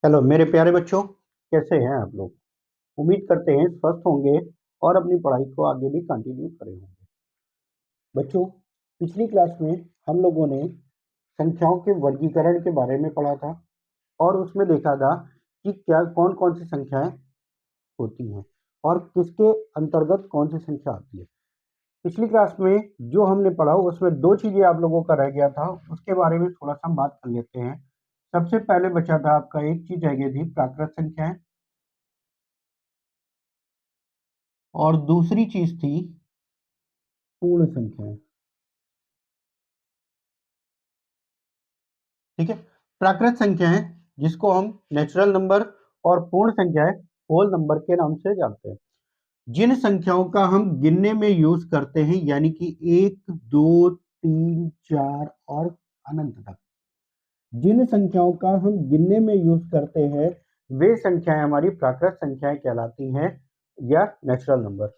Hello मेरे प्यारे बच्चों, कैसे हैं आप लोग। उम्मीद करते हैं स्वस्थ होंगे और अपनी पढ़ाई को आगे भी कंटिन्यू करे होंगे। बच्चों, पिछली क्लास में हम लोगों ने संख्याओं के वर्गीकरण के बारे में पढ़ा था और उसमें देखा था कि क्या कौन कौन सी संख्याएं होती हैं और किसके अंतर्गत कौन सी संख्या आती है। पिछली क्लास में जो हमने पढ़ा उसमें दो चीजें आप लोगों का रह गया था, उसके बारे में थोड़ा सा हम बात कर लेते हैं। सबसे पहले बचा था आपका एक चीज रह गई थी प्राकृत संख्याएं, और दूसरी चीज थी पूर्ण संख्याएं। ठीक है, प्राकृत संख्याएं जिसको हम नेचुरल नंबर और पूर्ण संख्याएं होल नंबर के नाम से जानते हैं। जिन संख्याओं का हम गिनने में यूज करते हैं, यानी कि 1 2 3 4 और अनंत तक, जिन संख्याओं का हम गिनने में यूज करते हैं वे संख्याएं हमारी प्राकृत संख्याएं कहलाती हैं या नेचुरल नंबर।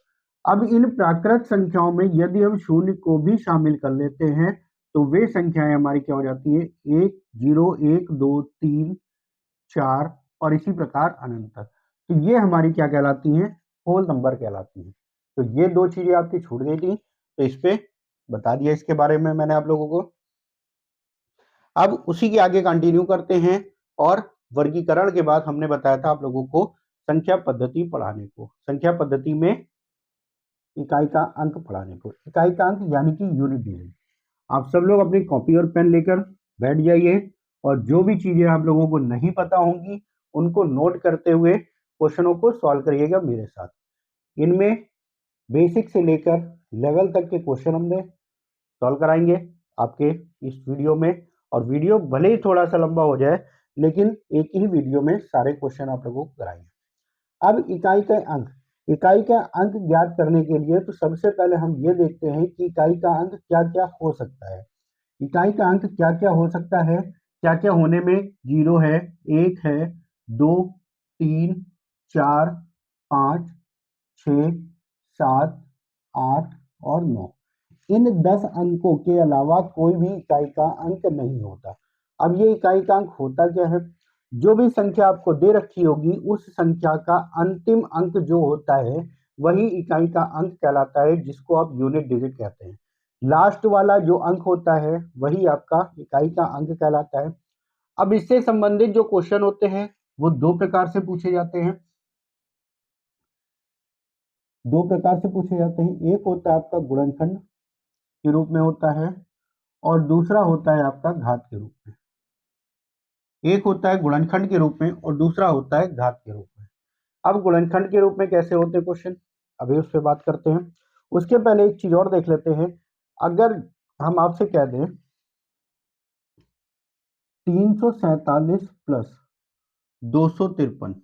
अब इन प्राकृत संख्याओं में यदि हम शून्य को भी शामिल कर लेते हैं तो वे संख्याएं हमारी क्या हो जाती है, 1 0 1 2 3 4 और इसी प्रकार अनंत तक। तो ये हमारी क्या कहलाती हैं, होल नंबर कहलाती हैं। तो ये दो चीजें आपकी छूट गई थी, तो इस पे बता दिया इसके बारे में मैंने आप लोगों को। अब उसी के आगे कंटिन्यू करते हैं और वर्गीकरण के बाद हमने बताया था आप लोगों को संख्या पद्धति पढ़ाने को। संख्या पद्धति में इकाई का अंक पढ़ाने को, इकाई का अंक यानी कि यूनिट डिजिट। आप सब लोग अपनी कॉपी और पेन लेकर बैठ जाइए और जो भी चीजें आप लोगों को नहीं पता होंगी उनको नोट करते हुए क्वेश्चनों को सॉल्व करिएगा मेरे साथ। इनमें बेसिक से लेकर लेवल तक के क्वेश्चन हमने सॉल्व कराएंगे आपके इस वीडियो में। और वीडियो भले ही थोड़ा सा लंबा हो जाए लेकिन एक ही वीडियो में सारे क्वेश्चन आप लोगों को कराएंगे। अब इकाई का अंक, इकाई का अंक ज्ञात करने के लिए तो सबसे पहले हम ये देखते हैं कि इकाई का अंक क्या क्या हो सकता है। इकाई का अंक क्या क्या हो सकता है, क्या क्या होने में, 0 है, 1 है, 2 3 4 5 6 7 8 और 9। इन 10 अंकों के अलावा कोई भी इकाई का अंक नहीं होता। अब ये इकाई का अंक होता क्या है, जो भी संख्या आपको दे रखी होगी उस संख्या का अंतिम अंक जो होता है वही इकाई का अंक कहलाता है, जिसको आप यूनिट डिजिट कहते हैं। लास्ट वाला जो अंक होता है वही आपका इकाई का अंक कहलाता है। अब इससे संबंधित जो क्वेश्चन होते हैं वो दो प्रकार से पूछे जाते हैं, दो प्रकार से पूछे जाते हैं। एक होता है आपका गुणनखंड के रूप में होता है और दूसरा होता है आपका घात के रूप में। एक होता है गुणनखंड के रूप में और दूसरा होता है घात के रूप में। अब गुणनखंड के रूप में कैसे होते हैं क्वेश्चन, अभी उस पर बात करते हैं। उसके पहले एक चीज और देख लेते हैं। अगर हम आपसे कह दें 347 प्लस 253,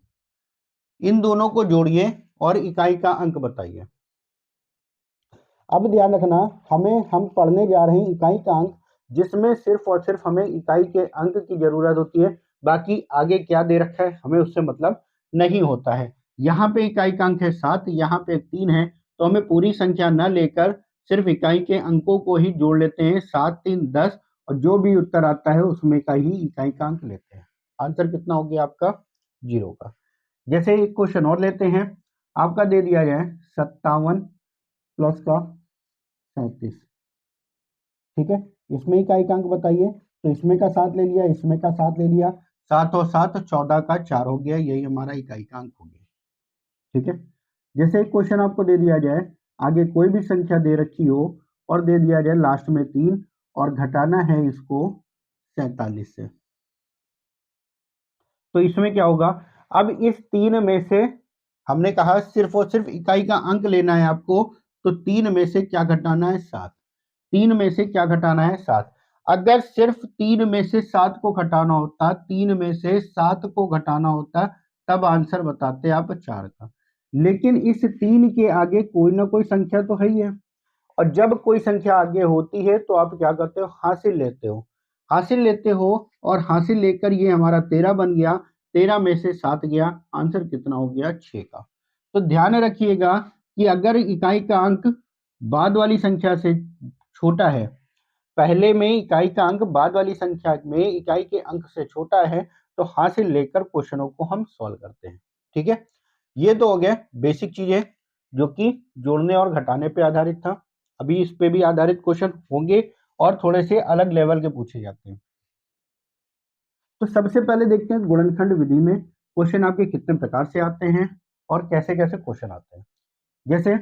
इन दोनों को जोड़िए और इकाई का अंक बताइए। अब ध्यान रखना, हम पढ़ने जा रहे हैं इकाई का अंक, जिसमें सिर्फ और सिर्फ हमें इकाई के अंक की जरूरत होती है। बाकी आगे क्या दे रखा है हमें उससे मतलब नहीं होता है। यहाँ पे इकाई का अंक है 7, यहाँ पे 3 है, तो हमें पूरी संख्या न लेकर सिर्फ इकाई के अंकों को ही जोड़ लेते हैं। 7 3 10 और जो भी उत्तर आता है उसमें का ही इकाई का अंक लेते हैं। आंसर कितना हो गया आपका, 0 का। जैसे एक क्वेश्चन और लेते हैं, आपका दे दिया जाए 57 प्लस का 37। ठीक है, इसमें इकाई का अंक बताइए, तो इसमें का 7 ले लिया, इसमें का 7 ले लिया, 7 और 7 14 का 4 हो गया, यही हमारा इकाई का अंक हो गया। ठीक है, जैसे एक क्वेश्चन आपको दे दिया जाए, आगे कोई भी संख्या दे रखी हो और दे दिया जाए लास्ट में 3 और घटाना है इसको 47 से, तो इसमें क्या होगा। अब इस 3 में से हमने कहा सिर्फ और सिर्फ इकाई का अंक लेना है आपको, तो 3 में से क्या घटाना है, 7। 3 में से क्या घटाना है, 7। अगर सिर्फ 3 में से 7 को घटाना होता, 3 में से 7 को घटाना होता, तब आंसर बताते आप 4 का। लेकिन इस 3 के आगे कोई ना कोई संख्या तो है ही है, और जब कोई संख्या आगे होती है तो आप क्या करते हो, हासिल लेते हो। हासिल लेते हो और हासिल लेकर ये हमारा 13 बन गया, 13 में से 7 गया, आंसर कितना हो गया, 6 का। तो ध्यान रखिएगा कि अगर इकाई का अंक बाद वाली संख्या से छोटा है, पहले में इकाई का अंक बाद वाली संख्या में इकाई के अंक से छोटा है, तो हाथ से लेकर क्वेश्चनों को हम सॉल्व करते हैं। ठीक है, ये तो हो गया बेसिक चीजें जो कि जोड़ने और घटाने पे आधारित था। अभी इस पे भी आधारित क्वेश्चन होंगे और थोड़े से अलग लेवल के पूछे जाते हैं। तो सबसे पहले देखते हैं गुणनखंड विधि में क्वेश्चन आपके कितने प्रकार से आते हैं और कैसे कैसे क्वेश्चन आते हैं। जैसे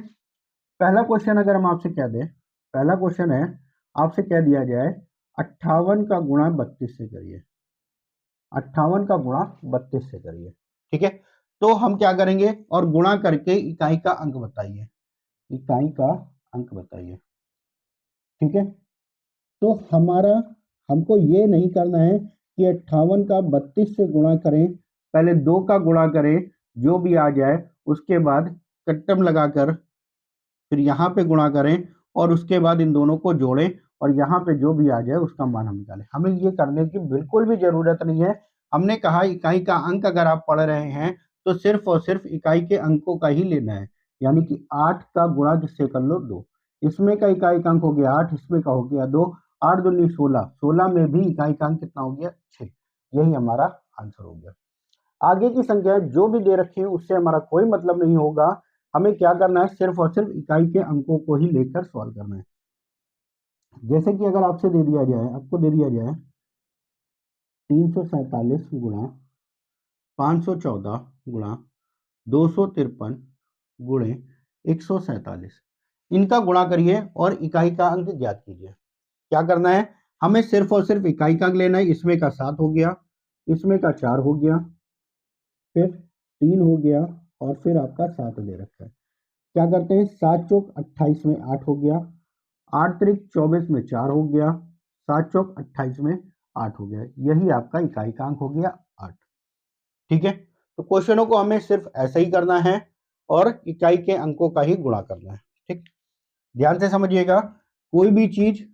पहला क्वेश्चन अगर हम आपसे क्या दें, पहला क्वेश्चन है आपसे क्या दिया जाए 58 का गुणा 32 से करिए, 58 का गुणा 32 से करिए। ठीक है, तो हम क्या करेंगे और गुणा करके इकाई का अंक बताइए, इकाई का अंक बताइए। ठीक है, तो हमारा हमको ये नहीं करना है कि 58 का 32 से गुणा करें, पहले 2 का गुणा करें, जो भी आ जाए उसके बाद कट्टम लगाकर फिर यहाँ पे गुणा करें और उसके बाद इन दोनों को जोड़ें और यहाँ पे जो भी आ जाए उसका मान हम निकालें। हमें ये करने की बिल्कुल भी जरूरत नहीं है। हमने कहा इकाई का अंक अगर आप पढ़ रहे हैं तो सिर्फ और सिर्फ इकाई के अंकों का ही लेना है, यानी कि 8 का गुणा किससे कर लो 2, इसमें का इकाई का अंक हो गया 8, इसमें का हो गया 2, 8 दूनी 16, 16 में भी इकाई का अंक कितना हो गया 6। यही हमारा आंसर हो गया। आगे की संख्या जो भी दे रखी है उससे हमारा कोई मतलब नहीं होगा, हमें क्या करना है सिर्फ और सिर्फ इकाई के अंकों को ही लेकर सॉल्व करना है। जैसे कि अगर आपसे दे दिया जाए, आपको दे दिया जाए 347 गुणा 514 गुणा 253 गुणे 147, इनका गुणा करिए और इकाई का अंक ज्ञात कीजिए। क्या करना है, हमें सिर्फ और सिर्फ इकाई का अंक लेना है। इसमें का 7 हो गया, इसमें का 4 हो गया, फिर 3 हो गया और फिर आपका 7 दे रखा है। क्या करते हैं 7 चौक 28 में 8 हो गया, 8 त्रिक 24 में 4 हो गया, 7 चौक 28 में 8 हो गया, यही आपका इकाई का अंक हो गया 8। ठीक है, तो क्वेश्चनों को हमें सिर्फ ऐसा ही करना है और इकाई के अंकों का ही गुणा करना है। ठीक, ध्यान से समझिएगा, कोई भी चीज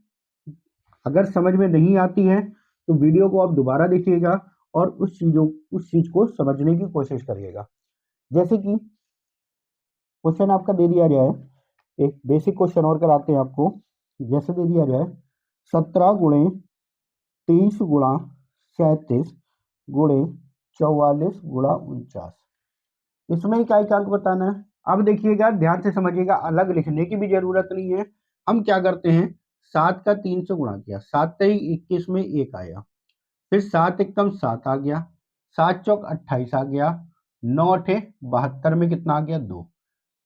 अगर समझ में नहीं आती है तो वीडियो को आप दोबारा देखिएगा और उस चीज को समझने की कोशिश करिएगा। जैसे कि क्वेश्चन आपका दे दिया जाए, एक बेसिक क्वेश्चन और कराते हैं आपको। जैसे दे दिया जाए 17 गुणे 30 गुणा 37 गुणे 44 गुणा 49, इसमें इकाई का अंक बताना है। अब देखिएगा ध्यान से समझिएगा, अलग लिखने की भी जरूरत नहीं है। हम क्या करते हैं 7 का 3 से गुणा किया, 7 तेई 21 में 1 आया, फिर 7 एकम 7 आ गया, 7 चौक 28 आ गया, 9 अठे 72 में कितना आ गया 2।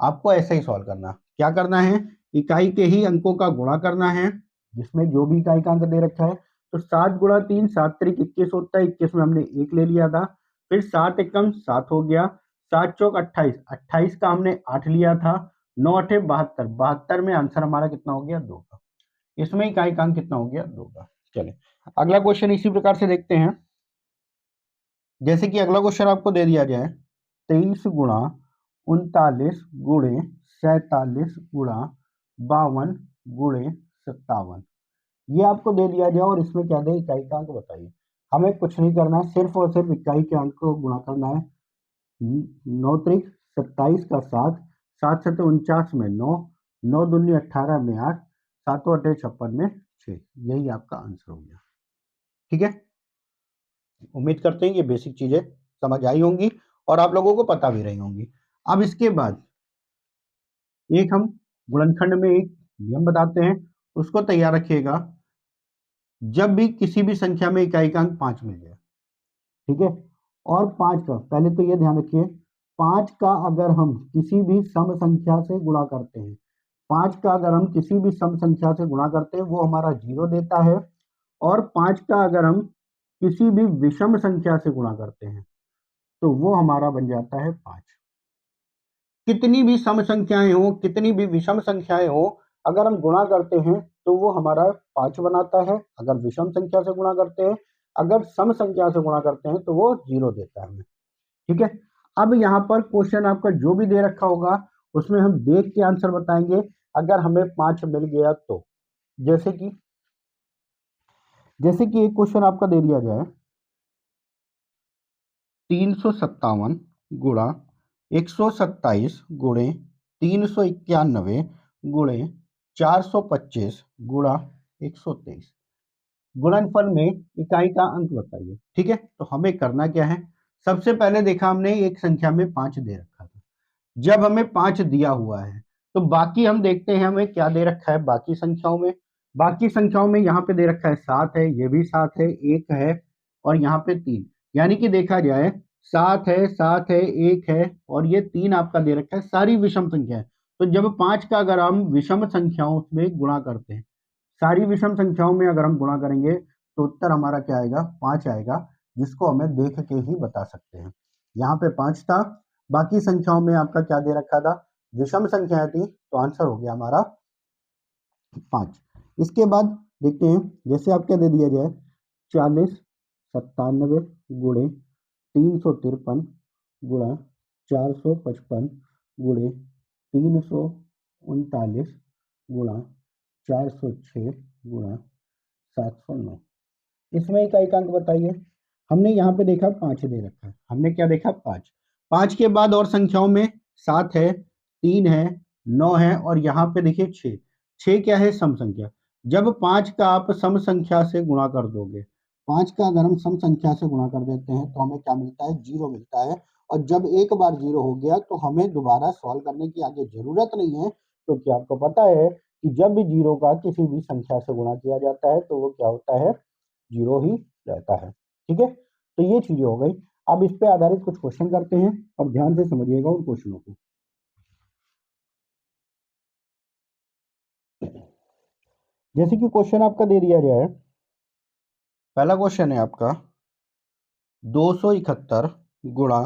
आपको ऐसे ही सॉल्व करना, क्या करना है इकाई के ही अंकों का गुणा करना है जिसमें जो भी इकाई का अंक दे रखा है। तो 7 गुणा 3 7 त्रिक 21 होता है, 21 में हमने 1 ले लिया था, फिर 7 एकम 7 हो गया, 7 चौक 28, 28 का हमने 8 लिया था, 9 अठे 72, 72 में आंसर हमारा कितना हो गया 2 का, इसमें इकाई का अंक कितना हो गया 2 का। चले अगला क्वेश्चन इसी प्रकार से देखते हैं। जैसे कि अगला क्वेश्चन आपको दे दिया जाए 23 गुणा 39 गुणे 47 गुणा 52 गुणे 57, ये आपको दे दिया जाए और इसमें क्या दे इकाई का अंक बताइए। हमें कुछ नहीं करना है, सिर्फ और सिर्फ इकाई के अंक को गुणा करना है। 9 त्रिक 27 का 7, 7 सत्ते 49 में 9, 9 दूनी 18 में 8, 7 अठे 56 में 6, यही आपका आंसर हो गया। ठीक है, उम्मीद करते हैं ये बेसिक चीजें समझ आई होंगी और आप लोगों को पता भी रही होंगी। अब इसके बाद एक हम गुणनखंड में एक नियम बताते हैं, उसको तैयार रखिएगा। जब भी किसी भी संख्या में इकाई का अंक 5 मिल जाए, ठीक है, और 5 का पहले तो ये ध्यान रखिए 5 का अगर हम किसी भी सम संख्या से गुणा करते हैं, 5 का अगर हम किसी भी सम संख्या से गुणा करते हैं वो हमारा 0 देता है, और 5 का अगर हम किसी भी विषम संख्या से गुणा करते हैं तो वो हमारा बन जाता है 5। कितनी भी सम संख्याएं हो, कितनी भी विषम संख्याएं हो, अगर हम गुणा करते हैं तो वो हमारा 5 बनाता है। अगर विषम संख्या से गुणा करते हैं, अगर सम संख्या से गुणा करते हैं तो वो 0 देता है हमें। ठीक है, अब यहाँ पर क्वेश्चन आपका जो भी दे रखा होगा उसमें हम देख के आंसर बताएंगे अगर हमें 5 मिल गया तो। जैसे कि एक क्वेश्चन आपका दे दिया जाए 357 गुणा 127 गुणे 391 गुणे 425 गुणा 123, गुणनफल में इकाई का अंक बताइए। ठीक है, तो हमें करना क्या है, सबसे पहले देखा हमने एक संख्या में 5 दे रखा था। जब हमें 5 दिया हुआ है तो बाकी हम देखते हैं हमें क्या दे रखा है बाकी संख्याओं में। बाकी संख्याओं में यहाँ पे दे रखा है 7 है, ये भी 7 है, 1 है और यहाँ पे 3। यानी कि देखा जाए 7 है, 7 है, 1 है और ये 3 आपका दे रखा है, सारी विषम संख्या है। तो जब 5 का अगर हम विषम संख्याओं में गुणा करते हैं, सारी विषम संख्याओं में अगर हम गुणा करेंगे तो उत्तर हमारा क्या आएगा, 5 आएगा, जिसको हमें देख के ही बता सकते हैं। यहाँ पे 5 था, बाकी संख्याओं में आपका क्या दे रखा था, विषम संख्याएं थी, तो आंसर हो गया हमारा 5। इसके बाद देखते हैं, जैसे आप क्या दे दिया जाए 40 97 गुणे 353 गुणा 455 गुणे 339 गुणा 406 गुणा 709। इसमें इकाई अंक बताइए। हमने यहाँ पे देखा 5 दे रखा है, हमने क्या देखा 5। 5 के बाद और संख्याओं में 7 है, 3 है, 9 है और यहाँ पे देखिए 6। 6 क्या है, सम संख्या। जब 5 का आप सम संख्या से गुणा कर दोगे, 5 का अगर हम सम संख्या से गुणा कर देते हैं तो हमें क्या मिलता है, 0 मिलता है। और जब एक बार 0 हो गया तो हमें दोबारा सॉल्व करने की आगे जरूरत नहीं है, क्योंकि आपको पता है कि जब भी 0 का किसी भी संख्या से गुणा किया जाता है तो वो क्या होता है, 0 ही रहता है। ठीक है, तो ये चीजें हो गई। अब इस पे आधारित कुछ क्वेश्चन करते हैं और ध्यान से समझिएगा उन क्वेश्चनों को। जैसे कि क्वेश्चन आपका दे दिया गया है, पहला क्वेश्चन है आपका 271 गुणा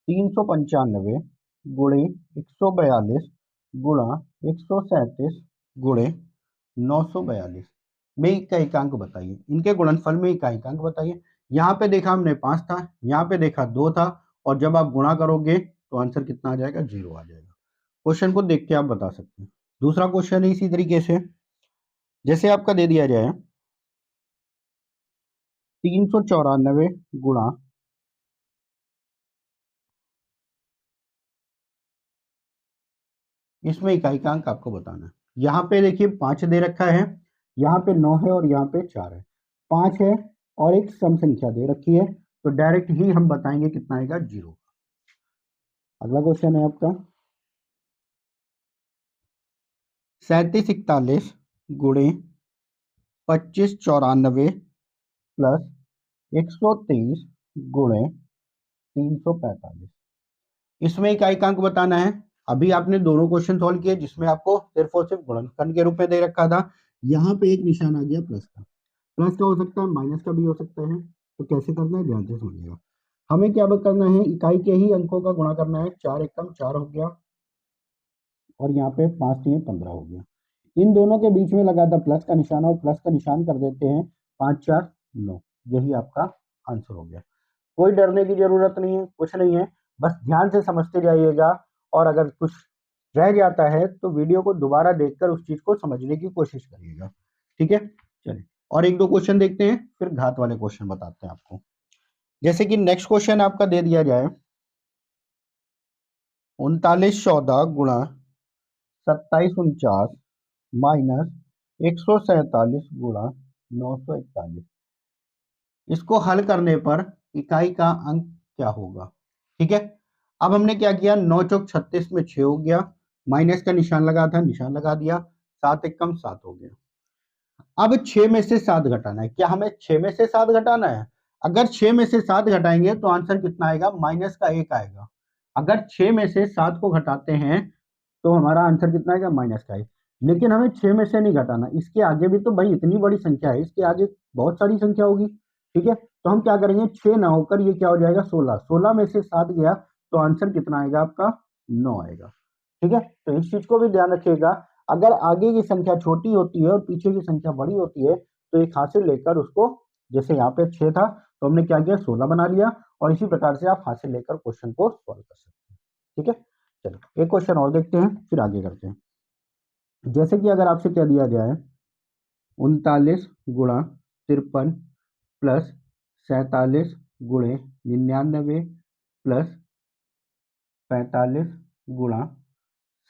395 गुणे 142 गुणा 137 गुणे 942 में इकाई बताइए। इनके गुणनफल में इकाई बताइए। यहाँ पे देखा हमने 5 था, यहाँ पे देखा 2 था और जब आप गुणा करोगे तो आंसर कितना आ जाएगा, 0 आ जाएगा। क्वेश्चन को देख के आप बता सकते हैं। दूसरा क्वेश्चन है इसी तरीके से, जैसे आपका दे दिया जाए 394 गुणा, इसमें इकाई का अंक आपको बताना है। यहाँ पे देखिए 5 दे रखा है, यहाँ पे 9 है और यहाँ पे 4 है। 5 है और एक सम संख्या दे रखी है, तो डायरेक्ट ही हम बताएंगे कितना आएगा, 0। अगला क्वेश्चन है आपका 3741 गुणे 2594 प्लस 123 गुणे 345। इसमें इकाई का अंक बताना है। अभी आपने दोनों क्वेश्चन सॉल्व किए जिसमें आपको सिर्फ और सिर्फ गुणनखंड के रूप में दे रखा था। यहाँ पे एक निशान आ गया प्लस का। प्लस का हो सकता है, माइनस का भी हो सकता है, तो कैसे करना है ध्यान से समझिएगा। हमें क्या करना है, इकाई के ही अंकों का गुणा करना है। 4 एकम 4 हो गया और यहाँ पे 5 3 15 हो गया। इन दोनों के बीच में लगा था प्लस का निशान और प्लस का निशान कर देते हैं 5 4 9। यही आपका आंसर हो गया। कोई डरने की जरूरत नहीं है, कुछ नहीं है, बस ध्यान से समझते जाइएगा और अगर कुछ रह जाता है तो वीडियो को दोबारा देखकर उस चीज को समझने की कोशिश करिएगा। ठीक है, चलिए और एक दो क्वेश्चन देखते हैं, फिर घात वाले क्वेश्चन बताते हैं आपको। जैसे कि नेक्स्ट क्वेश्चन आपका दे दिया जाए 3914 गुणा 2749 माइनस 147 गुणा 941। इसको हल करने पर इकाई का अंक क्या होगा। ठीक है, अब हमने क्या किया, 9 चौक 36 में 6 हो गया, माइनस का निशान लगा था, निशान लगा दिया, 7 एकम 7 हो गया। अब 6 में से 7 घटाना है। क्या हमें 6 में से 7 घटाना है? अगर 6 में से 7 घटाएंगे तो आंसर कितना आएगा, माइनस का 1 आएगा। अगर 6 में से 7 को घटाते हैं तो हमारा आंसर कितना आएगा, माइनस का 1। लेकिन हमें 6 में से नहीं घटाना, इसके आगे भी तो भाई इतनी बड़ी संख्या है, इसके आगे बहुत सारी संख्या होगी। ठीक है, तो हम क्या करेंगे, 6 ना होकर ये क्या हो जाएगा, 16। 16 में से 7 गया तो आंसर कितना आएगा आपका, 9 आएगा। ठीक है, तो इस चीज को भी ध्यान रखिएगा। अगर आगे की संख्या छोटी होती है और पीछे की संख्या बड़ी होती है तो एक हाथ से लेकर उसको, जैसे यहाँ पे 6 था तो हमने क्या किया, 16 बना लिया और इसी प्रकार से आप हाथ से लेकर क्वेश्चन को सॉल्व कर सकते हैं। ठीक है, चलो एक क्वेश्चन और देखते हैं फिर आगे करते हैं। जैसे कि अगर आपसे क्या दिया जाए 39 गुणा 53 प्लस 47 गुणे 99 प्लस 45 गुणा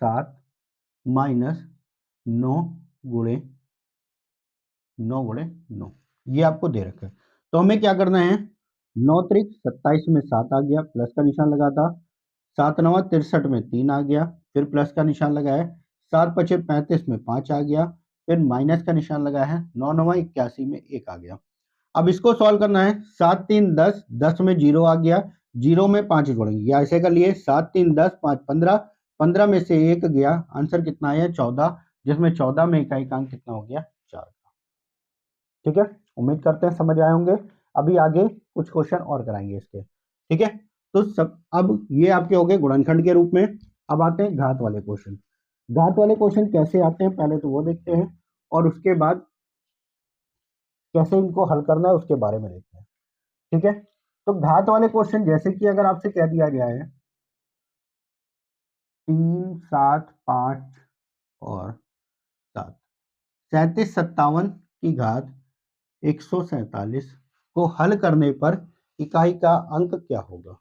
7 माइनस 9 गुणे 9 गुणे 9। ये आपको दे रखा है। तो हमें क्या करना है, 9 त्रिक 27 में 7 आ गया, प्लस का निशान लगा था, 7 नवा 63 में 3 आ गया, फिर प्लस का निशान लगाया, 7 पचे 35 में 5 आ गया, फिर माइनस का निशान लगाया है, 9 नवा 81 में 1 आ गया। अब इसको सॉल्व करना है, 7 3 10, 10 में 0 आ गया, 0 में 5 जोड़ेंगे, या ऐसे कर लिए 7 3 10 5 15, 15 में से 1 गया, आंसर कितना आया 14, जिसमें 14 में इकाई का अंक कितना हो गया 4। ठीक है, उम्मीद करते हैं समझ आए होंगे। अभी आगे कुछ क्वेश्चन और कराएंगे इसके। ठीक है, तो सब अब ये आपके हो गए गुणनखंड के रूप में। अब आते हैं घात वाले क्वेश्चन। घात वाले क्वेश्चन कैसे आते हैं पहले तो वो देखते हैं, और उसके बाद कैसे इनको हल करना है उसके बारे में देखते हैं। ठीक है, तो घात वाले क्वेश्चन जैसे कि अगर आपसे कह दिया गया है 3 7 5 और 7, 37 57 की घात 147 को हल करने पर इकाई का अंक क्या होगा।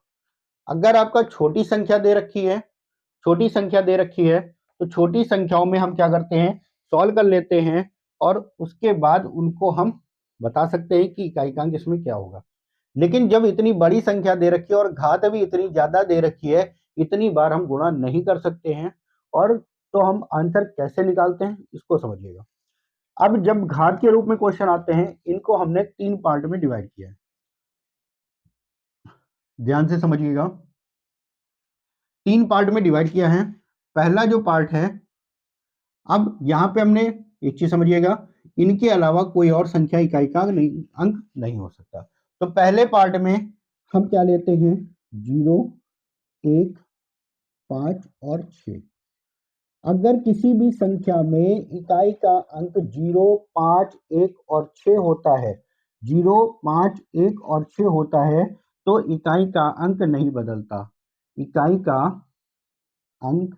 अगर आपका छोटी संख्या दे रखी है, छोटी संख्या दे रखी है, तो छोटी संख्याओं में हम क्या करते हैं, सॉल्व कर लेते हैं, और उसके बाद उनको हम बता सकते हैं कि इकाई का अंक इसमें क्या होगा। लेकिन जब इतनी बड़ी संख्या दे रखी है और घात भी इतनी ज्यादा दे रखी है, इतनी बार हम गुणा नहीं कर सकते हैं, और तो हम आंसर कैसे निकालते हैं इसको समझिएगा। अब जब घात के रूप में क्वेश्चन आते हैं, इनको हमने 3 पार्ट में डिवाइड किया है, ध्यान से समझिएगा। 3 पार्ट में डिवाइड किया है। पहला जो पार्ट है, अब यहां पे हमने एक चीज समझिएगा, इनके अलावा कोई और संख्या इकाई का अंक नहीं हो सकता। तो पहले पार्ट में हम क्या लेते हैं, 0 1 5 और 6। अगर किसी भी संख्या में इकाई का अंक 0 5 1 और 6 होता है, 0 5 1 और 6 होता है, तो इकाई का अंक नहीं बदलता, इकाई का अंक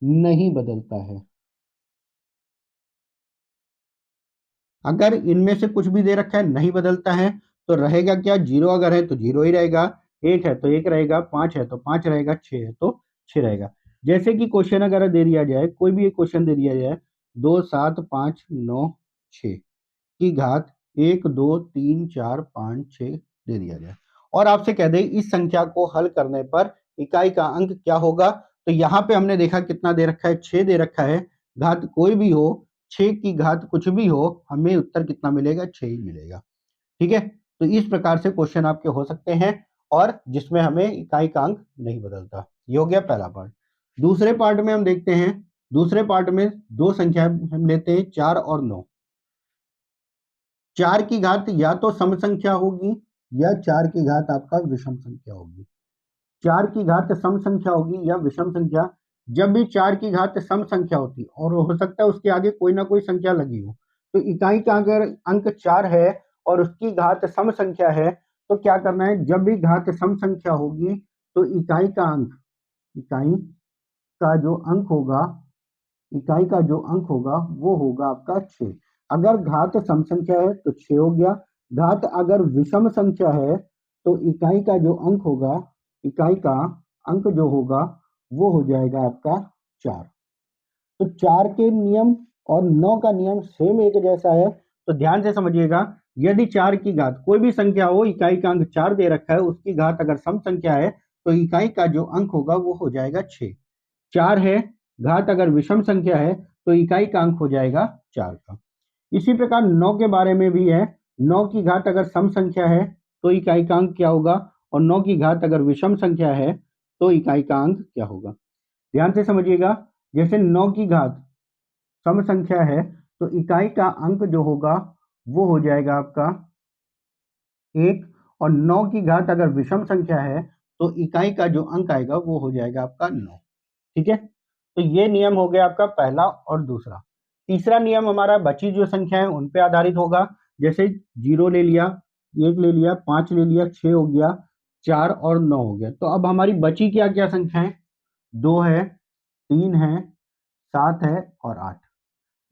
नहीं बदलता है। अगर इनमें से कुछ भी दे रखा है नहीं बदलता है, तो रहेगा क्या, 0 अगर है तो 0 ही रहेगा, 1 है तो 1 रहेगा, 5 है तो 5 रहेगा, 6 है तो 6 रहेगा। जैसे कि क्वेश्चन अगर दे दिया जाए, कोई भी एक क्वेश्चन दे दिया जाए, 2 7 5 9 6 की घात 1 2 3 4 5 6 दे दिया जाए, और आपसे कह दे इस संख्या को हल करने पर इकाई का अंक क्या होगा। तो यहाँ पे हमने देखा कितना दे रखा है, 6 दे रखा है, घात कोई भी हो, 6 की घात कुछ भी हो, हमें उत्तर कितना मिलेगा, 6 ही मिलेगा। ठीक है, तो इस प्रकार से क्वेश्चन आपके हो सकते हैं, और जिसमें हमें इकाई का अंक नहीं बदलता। ये हो गया पहला पार्ट। दूसरे पार्ट में हम देखते हैं, दूसरे पार्ट में दो संख्या हम लेते हैं, 4 और 9। 4 की घात या तो सम संख्या होगी, या 4 की घात आपका विषम संख्या होगी। 4 की घात सम संख्या होगी या विषम संख्या। जब भी 4 की घात सम संख्या होती है, और हो सकता है उसके आगे कोई ना कोई संख्या लगी हो, तो इकाई का अगर अंक 4 है और उसकी घात सम संख्या है, तो क्या करना है, जब भी घात सम संख्या होगी, तो इकाई का अंक, इकाई का जो अंक होगा, इकाई का जो अंक होगा वो होगा आपका 6। अगर घात सम संख्या है तो 6 हो गया, घात अगर विषम संख्या है तो इकाई का जो अंक होगा, इकाई का अंक जो होगा वो हो जाएगा आपका 4। तो 4 के नियम और 9 का नियम सेम एक जैसा है, तो ध्यान से समझिएगा। यदि 4 की घात कोई भी संख्या हो, इकाई का अंक 4 दे रखा है, उसकी घात अगर सम संख्या है, तो इकाई का जो अंक होगा वो हो जाएगा 6। 4 है, घात अगर विषम संख्या है, तो इकाई का अंक हो जाएगा 4 का। इसी प्रकार 9 के बारे में भी है, 9 की घात अगर सम संख्या है तो इकाई का अंक क्या होगा, और 9 की घात अगर विषम संख्या है तो इकाई का अंक क्या होगा। ध्यान से समझिएगा, जैसे 9 की घात सम संख्या है, तो इकाई का अंक जो होगा वो हो जाएगा आपका 1, और 9 की घात अगर विषम संख्या है, तो इकाई का जो अंक आएगा वो हो जाएगा आपका 9। ठीक है, तो ये नियम हो गया आपका पहला और दूसरा। तीसरा नियम हमारा बची जो संख्या है उन पे आधारित होगा। जैसे 0 ले लिया, 1 ले लिया, 5 ले लिया, 6 हो गया, 4 और 9 हो गया। तो अब हमारी बची क्या क्या संख्या है, 2 है, 3 है, 7 है और 8।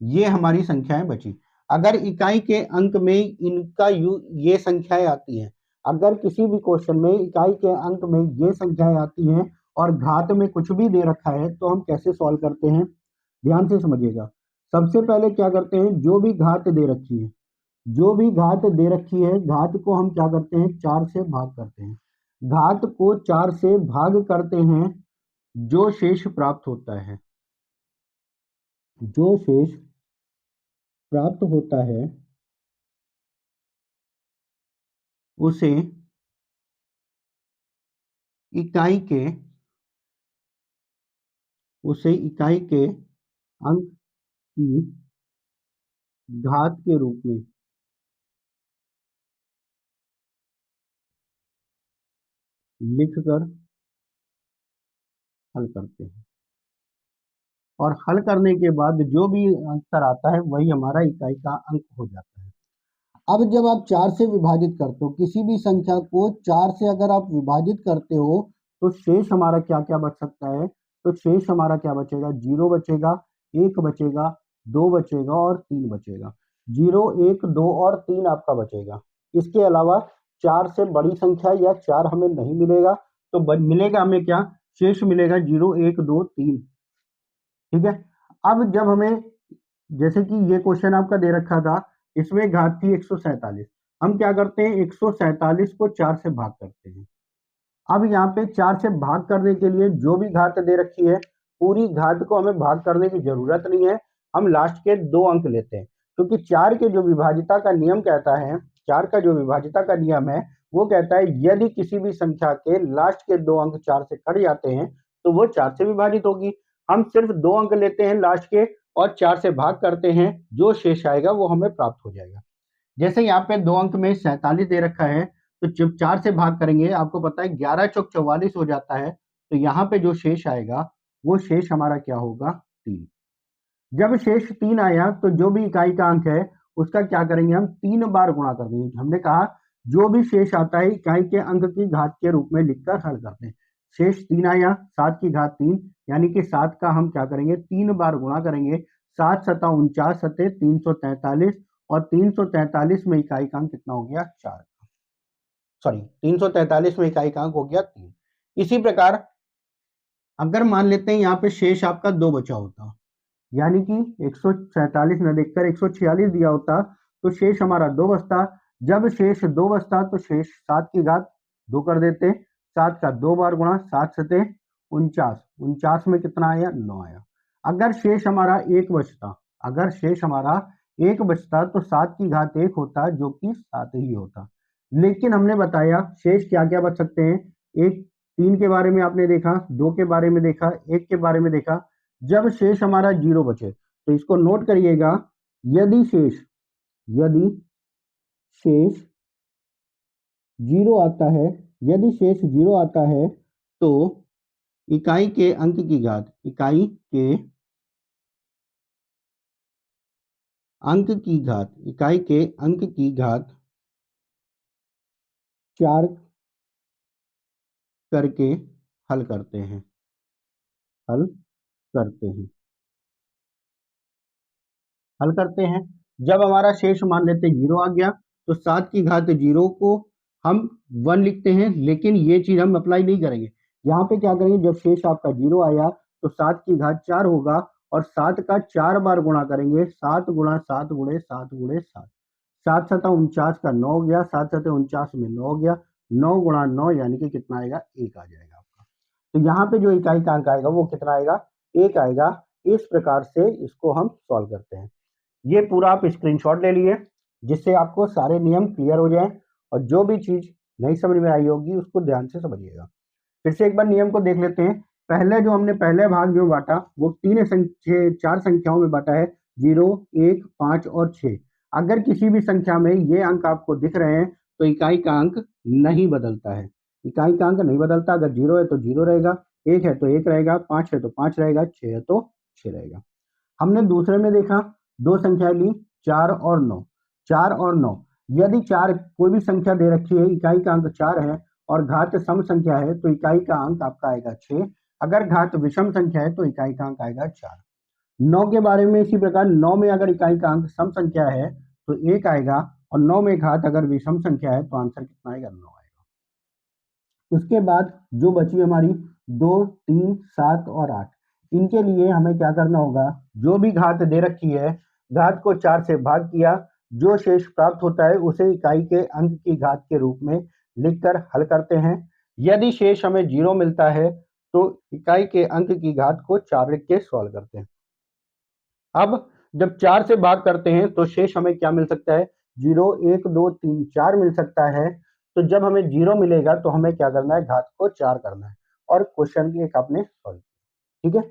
ये हमारी संख्याएं बची। अगर इकाई के अंक में इनका ये संख्याएं आती हैं, अगर किसी भी क्वेश्चन में इकाई के अंक में ये संख्याएं आती हैं और घात में कुछ भी दे रखा है, तो हम कैसे सॉल्व करते हैं, ध्यान से समझिएगा। सबसे पहले क्या करते हैं, जो भी घात दे रखी है, जो भी घात दे रखी है, घात को हम क्या करते हैं, 4 से भाग करते हैं। घात को 4 से भाग करते हैं, जो शेष प्राप्त होता है, जो शेष प्राप्त होता है उसे इकाई के अंक की घात के रूप में लिखकर हल करते हैं, और हल करने के बाद जो भी अंतर आता है वही हमारा इकाई का अंक हो जाता है। अब जब आप 4 से विभाजित करते हो किसी भी संख्या को, 4 से अगर आप विभाजित करते हो तो शेष हमारा क्या क्या बच सकता है, तो शेष हमारा क्या बचेगा, 0 बचेगा, 1 बचेगा, 2 बचेगा और 3 बचेगा। 0, 1, 2 और 3 आपका बचेगा। इसके अलावा 4 से बड़ी संख्या या 4 हमें नहीं मिलेगा, तो मिलेगा हमें क्या, शेष मिलेगा 0, 1, 2, 3। ठीक है। अब जब हमें, जैसे कि ये क्वेश्चन आपका दे रखा था, इसमें घात थी 147, हम क्या करते हैं, 147 को 4 से भाग करते हैं। अब यहाँ पे 4 से भाग करने के लिए जो भी घात दे रखी है, पूरी घात को हमें भाग करने की जरूरत नहीं है, हम लास्ट के 2 अंक लेते हैं, क्योंकि 4 के जो विभाजिता का नियम कहता है, 4 का जो विभाजिता का नियम है वो कहता है यदि किसी भी संख्या के लास्ट के 2 अंक 4 से कट जाते हैं तो वो 4 से विभाजित होगी। हम सिर्फ 2 अंक लेते हैं लास्ट के और 4 से भाग करते हैं, जो शेष आएगा वो हमें प्राप्त हो जाएगा। जैसे यहाँ पे 2 अंक में 47 दे रखा है, तो जब 4 से भाग करेंगे आपको पता है 11 चौक 44 हो जाता है, तो यहाँ पे जो शेष आएगा वो शेष हमारा क्या होगा, 3। जब शेष 3 आया तो जो भी इकाई का अंक है उसका क्या करेंगे, हम 3 बार गुणा कर देंगे। हमने कहा जो भी शेष आता है इकाई के अंक की घात के रूप में लिखकर हल करते हैं। शेष 3 आया, 7 की घात 3, यानी कि 7 का हम क्या करेंगे, 3 बार गुणा करेंगे। 7 सता 49 सते 343, और 343 में इकाई का अंक कितना हो गया, 4। सॉरी, 343 में इकाई का अंक हो गया 3। इसी प्रकार अगर मान लेते हैं यहाँ पे शेष आपका 2 बचा होता, यानी कि 147 न देखकर 146 दिया होता, तो शेष हमारा 2 बचता। जब शेष 2 बचता तो शेष 7 की घात 2 कर देते, 7 का 2 बार गुणा, 7 सते 49, 49 में कितना आया, 9 आया। अगर शेष हमारा 1 बचता, अगर शेष हमारा 1 बचता तो 7 की घात 1 होता, जो कि 7 ही होता। लेकिन हमने बताया शेष क्या क्या बच सकते हैं, एक 3 के बारे में आपने देखा, 2 के बारे में देखा, 1 के बारे में देखा। जब शेष हमारा 0 बचे तो इसको नोट करिएगा, यदि शेष 0 आता है, यदि शेष 0 आता है तो इकाई के अंक की घात, इकाई के अंक की घात, इकाई के अंक की घात 4 करके हल करते हैं, हल करते हैं, हल करते हैं। जब हमारा शेष मान लेते 0 आ गया तो 7 की घात 0 को हम 1 लिखते हैं, लेकिन ये चीज हम अप्लाई नहीं करेंगे। यहाँ पे क्या करेंगे, जब शेष आपका 0 आया तो 7 की घात 4 होगा, और 7 का 4 बार गुणा करेंगे, 7 गुणा 7 गुणे 7 गुणे 7, 7 सता 49 का 9 हो गया, 7 सते 49 में 9 हो गया, 9 गुणा 9 यानी कि कितना आएगा, 1 आ जाएगा आपका। तो यहाँ पे जो इकाई का अंक आएगा वो कितना आएगा, 1 आएगा। इस प्रकार से इसको हम सॉल्व करते हैं। ये पूरा आप स्क्रीनशॉट ले लिए, जिससे आपको सारे नियम क्लियर हो जाएं, और जो भी चीज नहीं समझ में आई होगी उसको ध्यान से समझिएगा। फिर से एक बार नियम को देख लेते हैं। पहले जो हमने पहले भाग जो बांटा वो 4 संख्याओं में बांटा है, 0, 1, 5 और 6। अगर किसी भी संख्या में ये अंक आपको दिख रहे हैं तो इकाई का अंक नहीं बदलता है, इकाई का अंक नहीं बदलता। अगर 0 है तो 0 रहेगा, 1 है तो 1 रहेगा, 5 है तो 5 रहेगा, 6 है तो 6 रहेगा। हमने दूसरे में देखा, 2 संख्या ली, 4 और 9, 4 और 9। यदि 4 कोई भी संख्या दे रखी है, इकाई का अंक 4 है और घात सम संख्या है तो इकाई का अंक आपका आएगा 6। अगर घात विषम संख्या है तो इकाई का अंक आएगा 4। 9 के बारे में इसी प्रकार, 9 में अगर इकाई का अंक सम संख्या है तो 1 आएगा, और 9 में घात अगर विषम संख्या है तो आंसर कितना आएगा, 9 आएगा। उसके बाद जो बची हमारी 2, 3, 7 और 8, इनके लिए हमें क्या करना होगा, जो भी घात दे रखी है घात को 4 से भाग किया, जो शेष प्राप्त होता है उसे इकाई के अंक की घात के रूप में लिखकर हल करते हैं। यदि शेष हमें 0 मिलता है तो इकाई के अंक की घात को 4 लिख के सॉल्व करते हैं। अब जब 4 से भाग करते हैं तो शेष हमें क्या मिल सकता है, 0, 1, 2, 3, 4 मिल सकता है। तो जब हमें 0 मिलेगा तो हमें क्या करना है, घात को 4 करना है और क्वेश्चन एक आपने सॉल्व किया। ठीक है,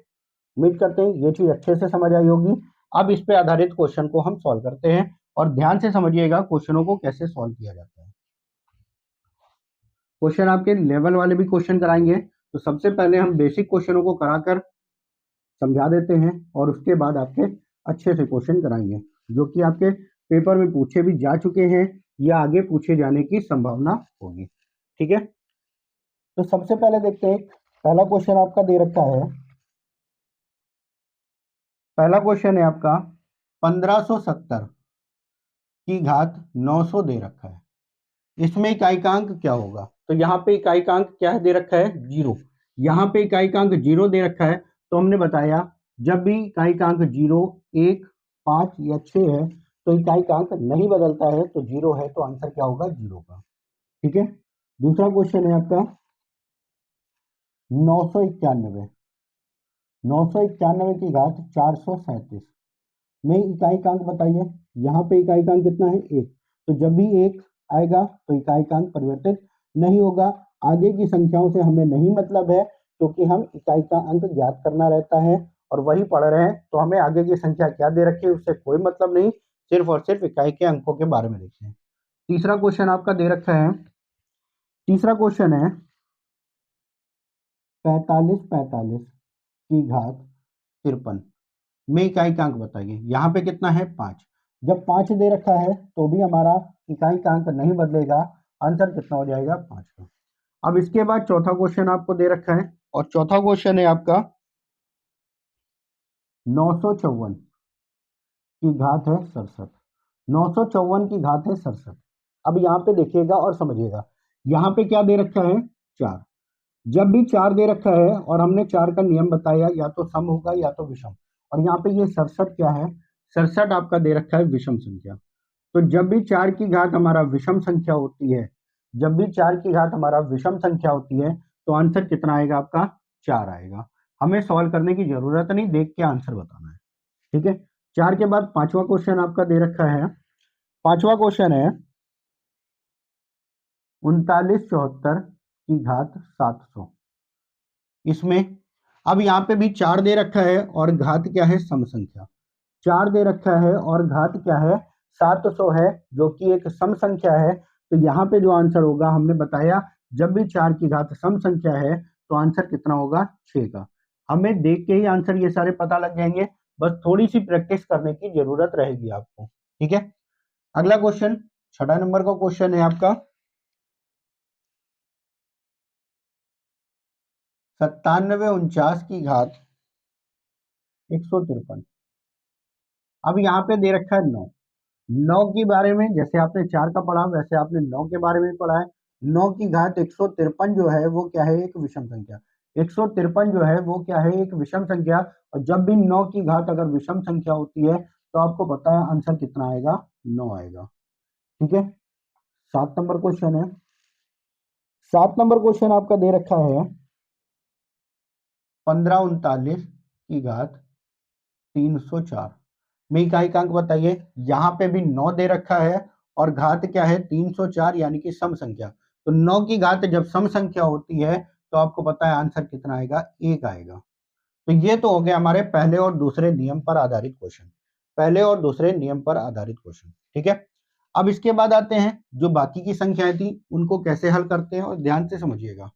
उम्मीद करते हैं ये चीज अच्छे से समझ आई होगी। अब इस पे आधारित क्वेश्चन को हम सॉल्व करते हैं और ध्यान से समझिएगा क्वेश्चनों को कैसे सॉल्व किया जाता है। क्वेश्चन आपके लेवल वाले भी क्वेश्चन कराएंगे, तो सबसे पहले हम बेसिक क्वेश्चनों को कराकर समझा देते हैं और उसके बाद आपके अच्छे से क्वेश्चन कराएंगे जो कि आपके पेपर में पूछे भी जा चुके हैं या आगे पूछे जाने की संभावना होगी। ठीक है, तो सबसे पहले देखते हैं, पहला क्वेश्चन आपका दे रखा है, पहला क्वेश्चन है आपका 1570 की घात 900 दे रखा है, इसमें इकाई का अंक क्या होगा। तो यहाँ पे इकाई का अंक क्या दे रखा है, 0। यहाँ पे इकाई का अंक 0 दे रखा है, तो हमने बताया जब भी इकाई का अंक 0, 1, 5 या 6 है तो इकाई का अंक नहीं बदलता है, तो 0 है तो आंसर क्या होगा, 0 का। ठीक है, दूसरा क्वेश्चन है आपका 991 की घात 437 में इकाई का अंक बताइए। यहाँ पे इकाई का अंक कितना है, 1। तो जब भी 1 आएगा तो इकाई का अंक परिवर्तित नहीं होगा। आगे की संख्याओं से हमें नहीं मतलब है क्योंकि हम इकाई का अंक ज्ञात करना रहता है और वही पढ़ रहे हैं, तो हमें आगे की संख्या क्या दे रखी है उससे कोई मतलब नहीं, सिर्फ और सिर्फ इकाई के अंकों के बारे में देखते हैं। तीसरा क्वेश्चन आपका दे रखा है, तीसरा क्वेश्चन है 45 की घात 53 में इकाई का अंक बताइए। यहाँ पे कितना है, 5। जब 5 दे रखा है तो भी हमारा इकाई का अंक नहीं बदलेगा, आंसर कितना हो जाएगा, 5 का। अब इसके बाद चौथा क्वेश्चन आपको दे रखा है और चौथा क्वेश्चन है आपका 954 की घात है 67। 954 की घात है 67। अब यहाँ पे देखिएगा और समझिएगा, यहाँ पे क्या दे रखा है, 4। जब भी 4 दे रखा है और हमने 4 का नियम बताया, या तो सम होगा या तो विषम, और यहाँ पे ये 67 क्या है, 67 आपका दे रखा है विषम संख्या। तो जब भी 4 की घात हमारा विषम संख्या होती है, जब भी 4 की घात हमारा विषम संख्या होती है तो आंसर कितना आएगा आपका, 4 आएगा। हमें सॉल्व करने की जरूरत नहीं, देख के आंसर बताना है। ठीक है, 4 के बाद पांचवा क्वेश्चन आपका दे रखा है, पांचवा क्वेश्चन है 3974 की घात 700। इसमें अब यहाँ पे भी 4 दे रखा है और घात क्या है, सम संख्या। 4 दे रखा है और घात क्या है, 700 है, जो कि एक सम संख्या है। तो यहाँ पे जो आंसर होगा, हमने बताया जब भी 4 की घात सम संख्या है तो आंसर कितना होगा, 6 का। हमें देख के ही आंसर ये सारे पता लग जाएंगे, बस थोड़ी सी प्रैक्टिस करने की जरूरत रहेगी आपको। ठीक है, अगला क्वेश्चन, छठा नंबर का क्वेश्चन है आपका 9749 की घात 153। अब यहाँ पे दे रखा है 9। 9 के बारे में जैसे आपने 4 का पढ़ा वैसे आपने 9 के बारे में पढ़ा है। 9 की घात 153 जो है वो क्या है, एक विषम संख्या। 153 जो है वो क्या है, एक विषम संख्या। और जब भी 9 की घात अगर विषम संख्या होती है तो आपको पता है आंसर कितना आएगा, 9 आएगा। ठीक है, 7 नंबर क्वेश्चन है, 7 नंबर क्वेश्चन आपका दे रखा है 1539 की घात 304 में इकाई का अंक बताइए। यहाँ पे भी 9 दे रखा है और घात क्या है, 304 यानी कि सम संख्या। तो 9 की घात जब सम संख्या होती है तो आपको पता है आंसर कितना आएगा, 1 आएगा। तो ये तो हो गया हमारे पहले और दूसरे नियम पर आधारित क्वेश्चन, पहले और दूसरे नियम पर आधारित क्वेश्चन। ठीक है, अब इसके बाद आते हैं जो बाकी की संख्याएं थी उनको कैसे हल करते हैं, और ध्यान से समझिएगा।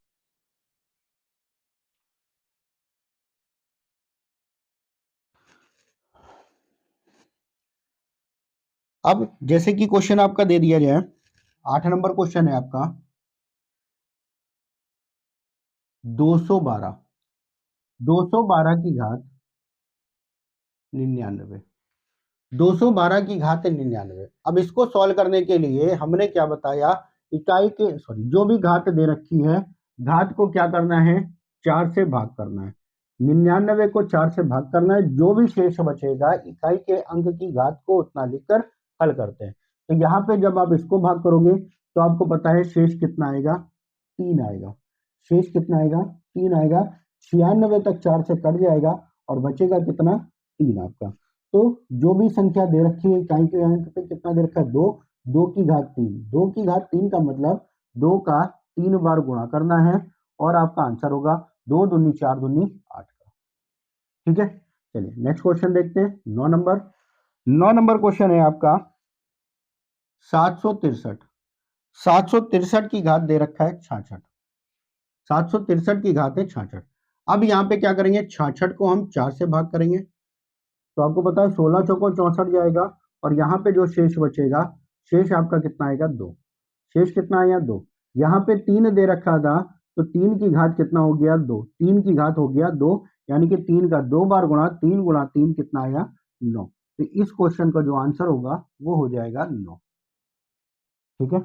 अब जैसे कि क्वेश्चन आपका दे दिया जाए, 8 नंबर क्वेश्चन है आपका 212 की घात 99। 212 की घात 99। अब इसको सॉल्व करने के लिए हमने क्या बताया, इकाई के जो भी घात दे रखी है, घात को क्या करना है, 4 से भाग करना है। 99 को 4 से भाग करना है, जो भी शेष बचेगा इकाई के अंक की घात को उतना लिखकर हल करते हैं। तो यहाँ पे जब आप इसको भाग करोगे तो आपको पता है शेष कितना आएगा, 3 आएगा। शेष कितना आएगा, 3 आएगा। 96 तक 4 से कट जाएगा और बचेगा कितना, 3 आपका। तो जो भी संख्या दे रखी है इकाई के अंक पे कितना दे रखा है, 2, 2 की घात 3। 2 की घात 3 का मतलब 2 का 3 बार गुणा करना है और आपका आंसर होगा 2 दूनी 4 दूनी 8 का। ठीक है, चलिए नेक्स्ट क्वेश्चन देखते हैं। 9 नंबर क्वेश्चन है आपका 763। 763 की घात दे रखा है 66। 763 की घात है 66। अब यहाँ पे क्या करेंगे, 66 को हम 4 से भाग करेंगे तो आपको पता है 16 चौको 64 जाएगा और यहाँ पे जो शेष बचेगा, शेष आपका कितना आएगा, 2। शेष कितना आया, 2। यहाँ पे 3 दे रखा था तो 3 की घात कितना हो गया, 2। 3 की घात हो गया 2, यानी कि 3 का 2 बार गुणा, 3 गुणा 3 कितना आया, 9। तो इस क्वेश्चन का जो आंसर होगा वो हो जाएगा 9। ठीक है,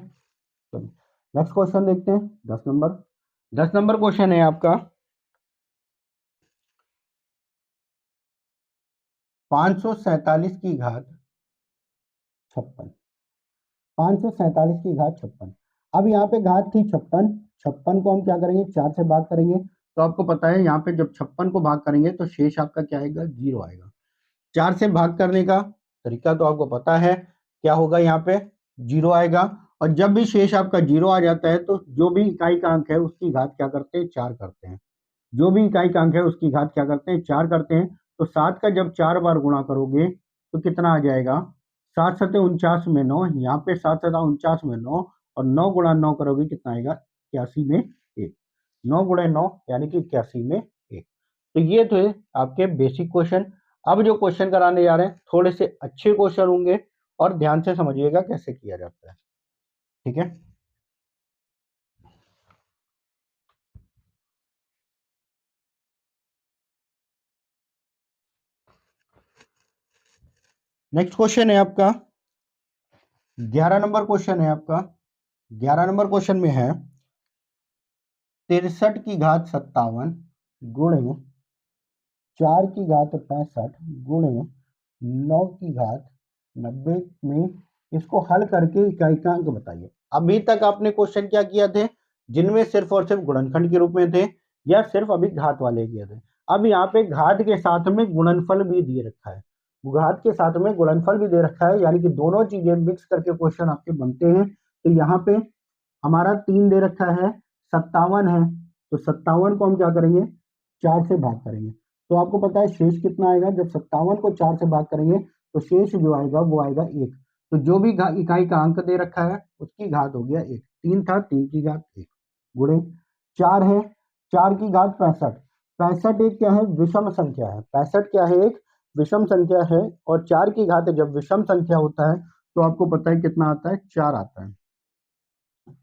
चलिए नेक्स्ट क्वेश्चन देखते हैं। 10 नंबर। 10 नंबर क्वेश्चन है आपका 547 की घात 56। 547 की घात 56। अब यहाँ पे घात थी 56। 56 को हम क्या करेंगे, 4 से भाग करेंगे तो आपको पता है यहाँ पे जब 56 को भाग करेंगे तो शेष आपका क्या आएगा, 0 आएगा। 4 से भाग करने का तरीका तो आपको पता है, क्या होगा, यहाँ पे 0 आएगा। और जब भी शेष आपका 0 आ जाता है तो जो भी इकाई का अंक है उसकी घात क्या करते हैं, 4 करते हैं। जो भी इकाई का अंक है उसकी घात क्या करते हैं, 4 करते हैं। तो 7 का जब 4 बार गुणा करोगे तो कितना आ जाएगा, 7 सते 49 में 9, यहाँ पे 7 सता 49 में 9 और 9 गुणा 9 करोगे कितना आएगा, 81 में 1। 9 गुणे 9 यानी कि 81 में 1। तो ये तो है आपके बेसिक क्वेश्चन। अब जो क्वेश्चन कराने जा रहे हैं थोड़े से अच्छे क्वेश्चन होंगे और ध्यान से समझिएगा कैसे किया जाता है। ठीक है, नेक्स्ट क्वेश्चन है आपका 11 नंबर क्वेश्चन है आपका। 11 नंबर क्वेश्चन में है 63 की घात 57 गुणे 4 की घात 65 गुणे 9 की घात 90 में इसको हल करके इकाई का अंक बताइए। अभी तक आपने क्वेश्चन क्या किया थे, जिनमें सिर्फ और सिर्फ गुणनखंड के रूप में थे या सिर्फ अभी घात वाले किए थे। अब यहाँ पे घात के साथ में गुणनफल भी दिए रखा है, घात के साथ में गुणनफल भी दे रखा है, यानी कि दोनों चीजें मिक्स करके क्वेश्चन आपके बनते हैं। तो यहाँ पे हमारा 3 दे रखा है, 57 है, तो 57 को हम क्या करेंगे, 4 से भाग करेंगे तो आपको पता है शेष कितना आएगा। जब 57 को 4 से भाग करेंगे तो शेष जो आएगा वो आएगा 1। तो जो भी इकाई का अंक दे रखा है उसकी घात हो गया 1। 3 था, 3 की घात 1 गुणे 4 है, 4 की घात 65। 65 एक क्या है, विषम संख्या है। 65 क्या है, एक विषम संख्या है। और 4 की घात जब विषम संख्या होता है तो आपको पता है कितना आता है, 4 आता है।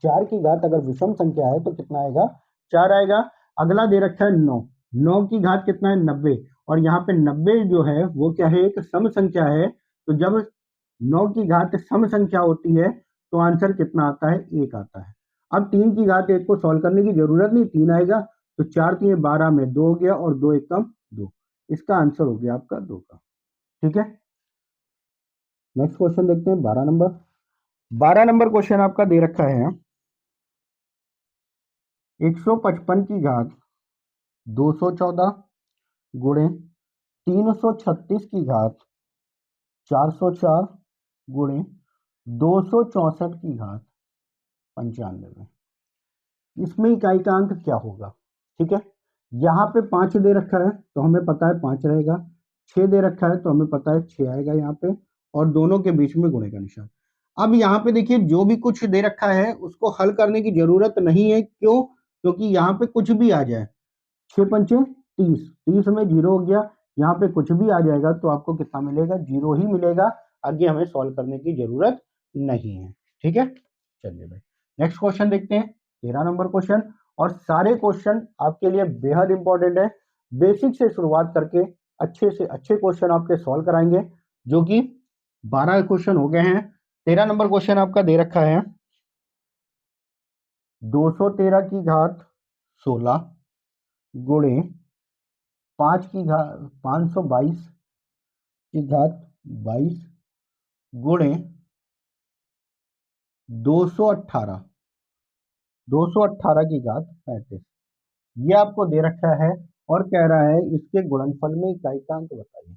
4 की घात अगर विषम संख्या है तो कितना आएगा, 4 आएगा। अगला दे रखा है 9। 9 की घात कितना है, 90। और यहाँ पे 90 जो है वो क्या है, एक सम संख्या है। तो जब 9 की घात सम संख्या होती है तो आंसर कितना आता है, 1 आता है। अब 3 की घात 1 को सॉल्व करने की जरूरत नहीं, 3 आएगा। तो 4 3 12 में 2 हो गया और 2 1 कम 2। इसका आंसर हो गया आपका 2 का। ठीक है, नेक्स्ट क्वेश्चन देखते हैं 12 नंबर। 12 नंबर क्वेश्चन आपका दे रखा है 155 की घात 214 गुणे 336 की घात 404 गुणे 264 की घात 95। इसमें इकाई का अंक क्या होगा। ठीक है, यहाँ पे 5 दे रखा है तो हमें पता है 5 रहेगा। 6 दे रखा है तो हमें पता है 6 आएगा यहाँ पे, और दोनों के बीच में गुणे का निशान। अब यहाँ पे देखिए जो भी कुछ दे रखा है उसको हल करने की जरूरत नहीं है, क्यों, क्योंकि यहाँ पे कुछ भी आ जाए, 6 पंचे 30, 30 में 0 हो गया। यहाँ पे कुछ भी आ जाएगा तो आपको कितना मिलेगा, 0 ही मिलेगा। आगे हमें सॉल्व करने की जरूरत नहीं है। ठीक है, चलिए भाई नेक्स्ट क्वेश्चन देखते हैं। 13 नंबर क्वेश्चन, और सारे क्वेश्चन आपके लिए बेहद इंपॉर्टेंट है। बेसिक से शुरुआत करके अच्छे से अच्छे क्वेश्चन आपके सॉल्व कराएंगे, जो कि 12 क्वेश्चन हो गए हैं। 13 नंबर क्वेश्चन आपका दे रखा है 213 की घात 16 गुणे 5 की घात 522 की घात 22 गुणे 218, 218 की घात 35, ये आपको दे रखा है और कह रहा है इसके गुणनफल में इकाइकांक बताइए।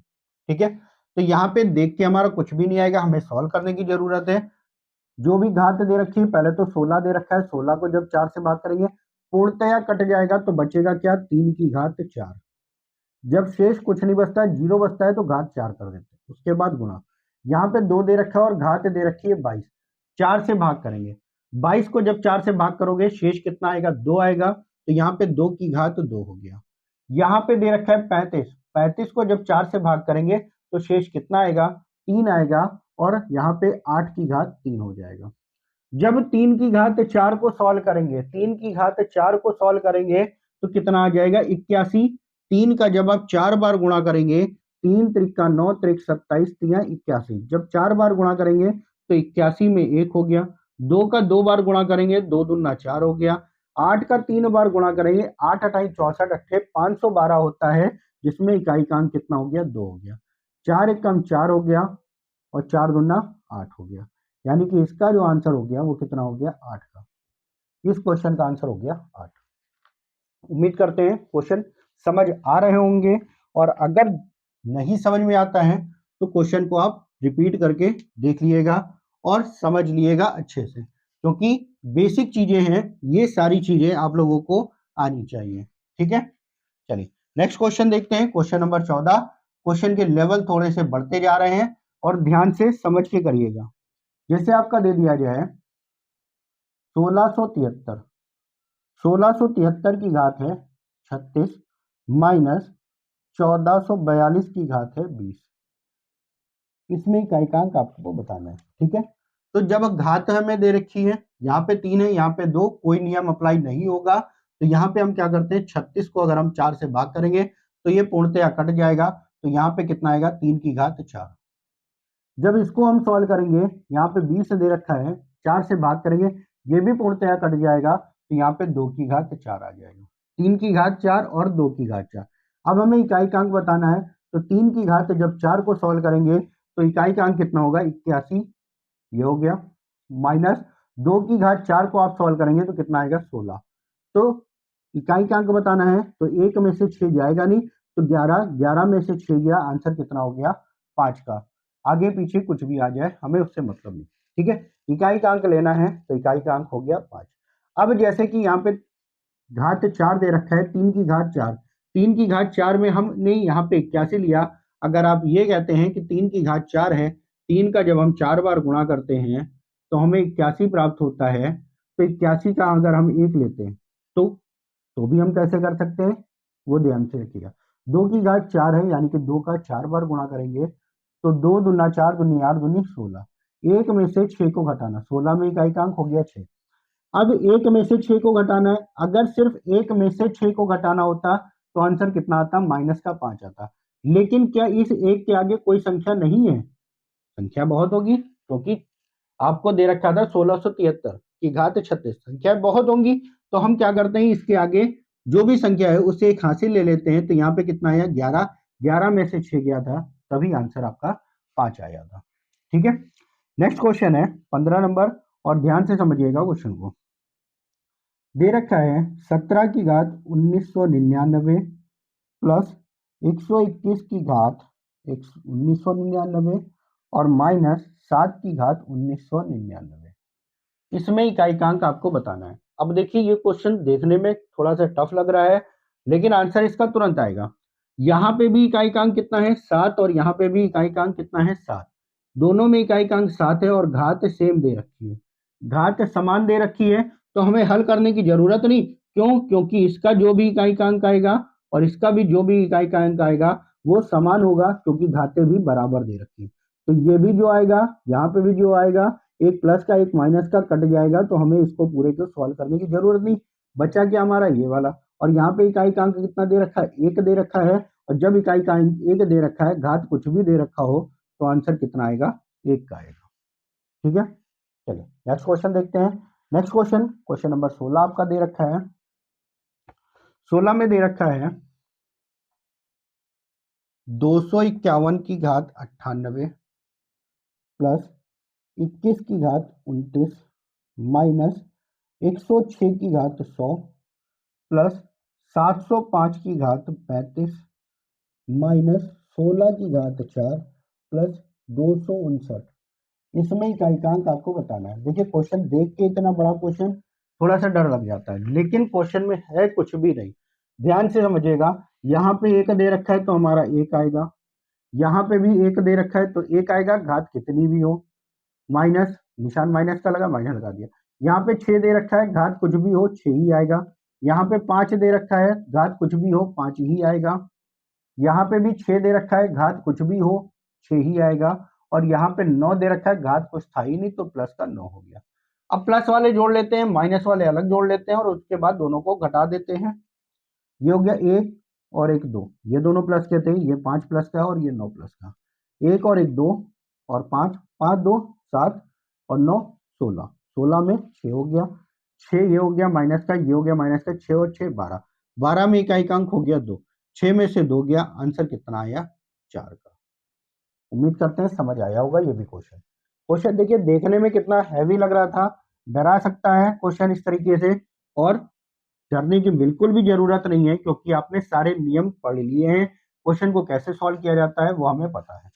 ठीक है, तो यहाँ पे देख के हमारा कुछ भी नहीं आएगा, हमें सॉल्व करने की जरूरत है। जो भी घात दे रखी है, पहले तो 16 दे रखा है, 16 को जब 4 से भाग करेंगे पूर्णतया कट जाएगा तो बचेगा क्या, 3 की घात 4। जब शेष कुछ नहीं बचता है, जीरो बचता है तो घात 4 कर देते हैं, उसके बाद गुणा। यहाँ पे 2 दे रखा है और घात दे रखी है 22, 4 से भाग करेंगे, 22 को जब 4 से भाग करोगे शेष कितना आएगा, 2 आएगा, तो यहाँ पे 2 की घात 2 हो गया। यहाँ पे दे रखा है 35, 35 को जब 4 से भाग करेंगे तो शेष कितना आएगा, 3 आएगा, और यहाँ पे 8 की घात 3 हो जाएगा। जब 3 की घात 4 को सॉल्व करेंगे, 3 की घात 4 को सॉल्व करेंगे तो कितना आ जाएगा, 81। 3 का जब आप 4 बार गुणा करेंगे, 3 त्रिका 9, त्रिक 27, 81, जब 4 बार गुणा करेंगे तो 81 में 1 हो गया। 2 का 2 बार गुणा करेंगे, 2 दूना 4 हो गया। 8 का 3 बार गुणा करेंगे, 8 अठाई 64, अट्ठे 512 होता है, जिसमें इकाइकांक कितना हो गया, 2 हो गया। 4 एकम 4 हो गया और 4 दूना 8 हो गया, यानी कि इसका जो आंसर हो गया वो कितना हो गया, 8 का। इस क्वेश्चन का आंसर हो गया 8। उम्मीद करते हैं क्वेश्चन समझ आ रहे होंगे, और अगर नहीं समझ में आता है तो क्वेश्चन को आप रिपीट करके देख लिएगा और समझ लिएगा अच्छे से, क्योंकि बेसिक चीजें हैं, ये सारी चीजें आप लोगों को आनी चाहिए। ठीक है, चलिए नेक्स्ट क्वेश्चन देखते हैं, क्वेश्चन नंबर 14। क्वेश्चन के लेवल थोड़े से बढ़ते जा रहे हैं और ध्यान से समझ के करिएगा। जैसे आपका दे दिया जाए 1673, 1673 की घात है 36 माइनस 1442 की घात है 20, इसमें इकाइकांक आपको बताना है। ठीक है, तो जब घात हमें दे रखी है, यहाँ पे 3 है, यहाँ पे 2, कोई नियम अप्लाई नहीं होगा, तो यहाँ पे हम क्या करते हैं, 36 को अगर हम 4 से भाग करेंगे तो ये पूर्णतया कट जाएगा, तो यहाँ पे कितना आएगा, 3 की घात 4। जब इसको हम सॉल्व करेंगे, यहाँ पे 20 दे रखा है, 4 से भाग करेंगे, ये भी पूर्णतया कट जाएगा, तो यहाँ पे 2 की घात 4 आ जाएगा। 3 की घात 4 और 2 की घात 4। अब हमें इकाइकांक बताना है, तो 3 की घात जब 4 को सॉल्व करेंगे तो इकाइकांक कितना होगा, 81, ये हो गया, माइनस 2 की घात 4 को आप सॉल्व करेंगे तो कितना आएगा, 16। तो इकाइकांक बताना है, तो 1 में से 6 जाएगा नहीं, तो 11, 11 में से 6 गया, आंसर कितना हो गया, 5 का। आगे पीछे कुछ भी आ जाए हमें उससे मतलब नहीं। ठीक है, इकाई का अंक लेना है, तो इकाई का अंक हो गया 5। अब जैसे कि यहाँ पे घात 4 दे रखा है, 3 की घात 4, 3 की घात 4 में हमने यहाँ पे 81 लिया। अगर आप ये कहते हैं कि 3 की घात 4 है, 3 का जब हम 4 बार गुणा करते हैं तो हमें 81 प्राप्त होता है, तो 81 का अगर हम 1 लेते हैं तो भी हम कैसे कर सकते हैं, वो ध्यान से रखिएगा। 2 की घात 4 है, यानी कि 2 का 4 बार गुणा करेंगे तो 2 दूना 4, दूनी 8, दूनी 16, 1 में से 6 को घटाना, 16 में इकाइकांक हो गया 6। अब 1 में से 6 को घटाना है, अगर सिर्फ 1 में से 6 को घटाना होता तो आंसर कितना आता, माइनस का 5 आता। लेकिन क्या इस 1 के आगे कोई संख्या नहीं है, संख्या बहुत होगी, क्योंकि आपको दे रखा था 1673 की घात 36, संख्या बहुत होंगी, तो हम क्या करते हैं, इसके आगे जो भी संख्या है उससे एक हासिल ले लेते हैं, तो यहाँ पे कितना आया, 11, 11 में से 6 गया था, तभी आंसर आपका 5 आया था। ठीक है, नेक्स्ट क्वेश्चन है 15 नंबर, और ध्यान से समझिएगा क्वेश्चन को। दे रखा है 17 की घात 1999 प्लस 121 की घात 1999 और माइनस 7 की घात 1999, इसमें इकाइकांक आपको बताना है। अब देखिए ये क्वेश्चन देखने में थोड़ा सा टफ लग रहा है, लेकिन आंसर इसका तुरंत आएगा। यहाँ पे भी इकाइकांक कितना है, 7, और यहाँ पे भी इकाइकांक कितना है, 7, दोनों में इकाइकांक 7 है और घात सेम दे रखी है, घात समान दे रखी है, तो हमें हल करने की जरूरत नहीं। क्यों, क्योंकि इसका जो भी इकाइकांक आएगा और इसका भी जो भी इकाइकांक आएगा वो समान होगा, क्योंकि घातें भी बराबर दे रखी है। तो ये भी जो आएगा, यहाँ पे भी जो आएगा, एक प्लस का एक माइनस का कट जाएगा, तो हमें इसको पूरे को सॉल्व करने की जरूरत नहीं। बचा क्या हमारा, ये वाला, और यहाँ पे इकाई का अंक कितना दे रखा है, 1 दे रखा है, और जब इकाई का अंक 1 दे रखा है, घात कुछ भी दे रखा हो, तो आंसर कितना आएगा, 1 का आएगा। ठीक है, चलिए नेक्स्ट क्वेश्चन देखते हैं। नेक्स्ट क्वेश्चन, क्वेश्चन नंबर 16 आपका दे रखा है। 16 में दे रखा है 251 की घात 98 प्लस 21 की घात 29 माइनस 106 की घात 100 प्लस 705 की घात 35 माइनस 16 की घात 4 प्लस 259। इसमें इकाइकांक आपको बताना है। देखिए क्वेश्चन देख के इतना बड़ा क्वेश्चन थोड़ा सा डर लग जाता है, लेकिन क्वेश्चन में है कुछ भी नहीं। ध्यान से समझिएगा, यहाँ पे एक दे रखा है तो हमारा एक आएगा, यहाँ पे भी एक दे रखा है तो एक आएगा, घात कितनी भी हो। माइनस, निशान माइनस का लगा, माइनस लगा दिया। यहाँ पे 6 दे रखा है, घात कुछ भी हो 6 ही आएगा। यहाँ पे 5 दे रखा है, घात कुछ भी हो 5 ही आएगा। यहाँ पे भी 6 दे रखा है, घात कुछ भी हो 6 ही आएगा। और यहाँ पे 9 दे रखा है, घात कुछ था ही नहीं तो प्लस का 9 हो गया। अब प्लस वाले जोड़ लेते हैं, माइनस वाले अलग जोड़ लेते हैं और उसके बाद दोनों को घटा देते हैं। ये हो गया 1 और 1 2, ये दोनों प्लस के थे, ये 5 प्लस का और ये 9 प्लस का। 1 और 1 2 और 5, 5 2 7 और 9 16, 16 में 6 हो गया, 6 ये हो गया माइनस का, ये हो गया माइनस का, 6 और 6 12, 12 में इकाई अंक हो गया 2, 6 में से 2 गया, आंसर कितना आया 4 का। उम्मीद करते हैं समझ आया होगा ये भी क्वेश्चन। क्वेश्चन देखिए देखने में कितना हैवी लग रहा था, डरा सकता है क्वेश्चन इस तरीके से, और डरने की बिल्कुल भी जरूरत नहीं है क्योंकि आपने सारे नियम पढ़ लिए हैं। क्वेश्चन को कैसे सॉल्व किया जाता है वो हमें पता है।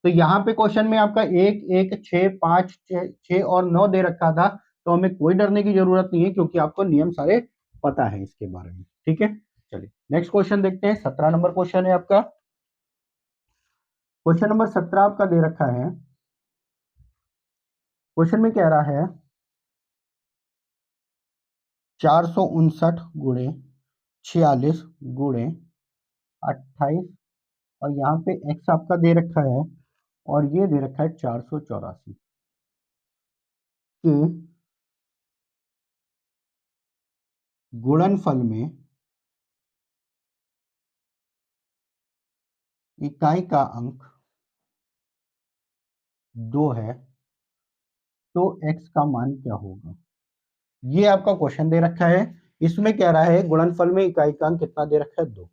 तो यहाँ पे क्वेश्चन में आपका 1 1 6 5 6 और 9 दे रखा था, तो हमें कोई डरने की जरूरत नहीं है क्योंकि आपको नियम सारे पता है इसके बारे में। ठीक है, चलिए नेक्स्ट क्वेश्चन देखते हैं। 17 नंबर क्वेश्चन है आपका। क्वेश्चन नंबर 17 आपका दे रखा है। क्वेश्चन में कह रहा है 459 गुणे 46 गुणे 28, और यहाँ पे x आपका दे रखा है और ये दे रखा है 484 के गुणनफल में इकाई का अंक 2 है तो x का मान क्या होगा। ये आपका क्वेश्चन दे रखा है। इसमें कह रहा है गुणनफल में इकाई का अंक कितना दे रखा है 2,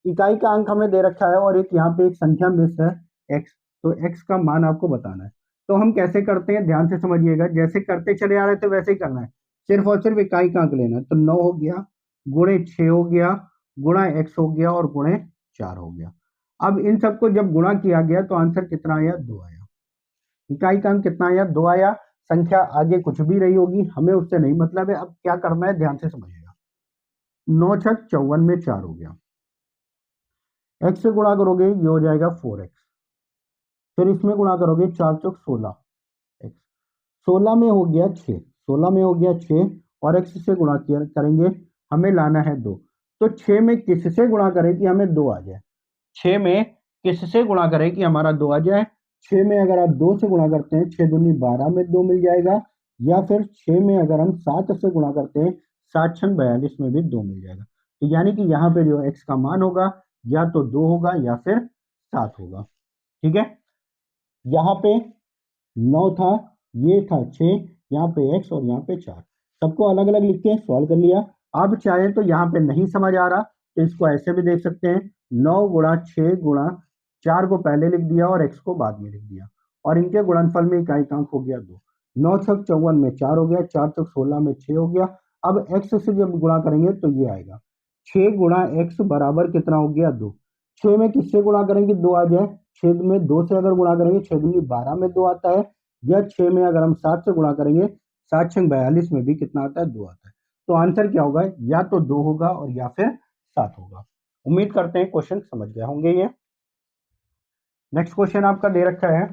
इकाई का अंक हमें दे रखा है और एक यहाँ पे एक संख्या मिस है x, तो x का मान आपको बताना है। तो हम कैसे करते हैं ध्यान से समझिएगा, जैसे करते चले आ रहे थे वैसे ही करना है, सिर्फ और सिर्फ इकाई का अंक लेना है। तो 9 हो गया, गुणे 6 हो गया, गुणा x हो गया और गुणे 4 हो गया। अब इन सबको जब गुणा किया गया तो आंसर कितना आया 2 आया। इकाई का अंक कितना आया 2 आया। संख्या आगे कुछ भी रही होगी हमें उससे नहीं मतलब है। अब क्या करना है ध्यान से समझिएगा, 9 छक 54 में 4 हो गया, x से गुणा करोगे ये हो जाएगा 4x, फिर इसमें गुणा करोगे 4 चौक 16 x, 16 में हो गया 6, 16 में हो गया 6 और x से गुणा करेंगे, हमें लाना है 2। तो 6 में किससे गुणा करें कि हमें 2 आ जाए, 6 में किससे गुणा करें कि हमारा 2 आ जाए। 6 में अगर आप 2 से गुणा करते हैं 6 दूनी 12 में 2 मिल जाएगा, या फिर 6 में अगर हम 7 से गुणा करते हैं 7 छंग 42 में भी 2 मिल जाएगा। तो यानी कि यहाँ पे जो x का मान होगा या तो 2 होगा या फिर 7 होगा। ठीक है, यहाँ पे 9 था, ये था 6, यहाँ पे x और यहाँ पे 4, सबको अलग अलग लिख के सॉल्व कर लिया। अब चाहे तो यहाँ पे नहीं समझ आ रहा तो इसको ऐसे भी देख सकते हैं, 9 गुणा 6 गुणा 4 को पहले लिख दिया और x को बाद में लिख दिया, और इनके गुणनफल में इकाई अंक हो गया 2। 9 छक 54 में 4 हो गया, 4 चौक 16 में 6 हो गया। अब x से जब गुणा करेंगे तो ये आएगा 6 गुणा x बराबर कितना हो गया 2। 6 में किससे गुणा करेंगे 2 आ जाए, 6 में 2 से अगर गुणा करेंगे 6 दूनी 12 में 2 आता है, या 6 में अगर हम 7 से गुणा करेंगे 7 छंग 42 में भी कितना आता है 2 आता है। तो आंसर क्या होगा, या तो 2 होगा और या फिर 7 होगा। उम्मीद करते हैं क्वेश्चन समझ गए होंगे ये। नेक्स्ट क्वेश्चन आपका दे रखा है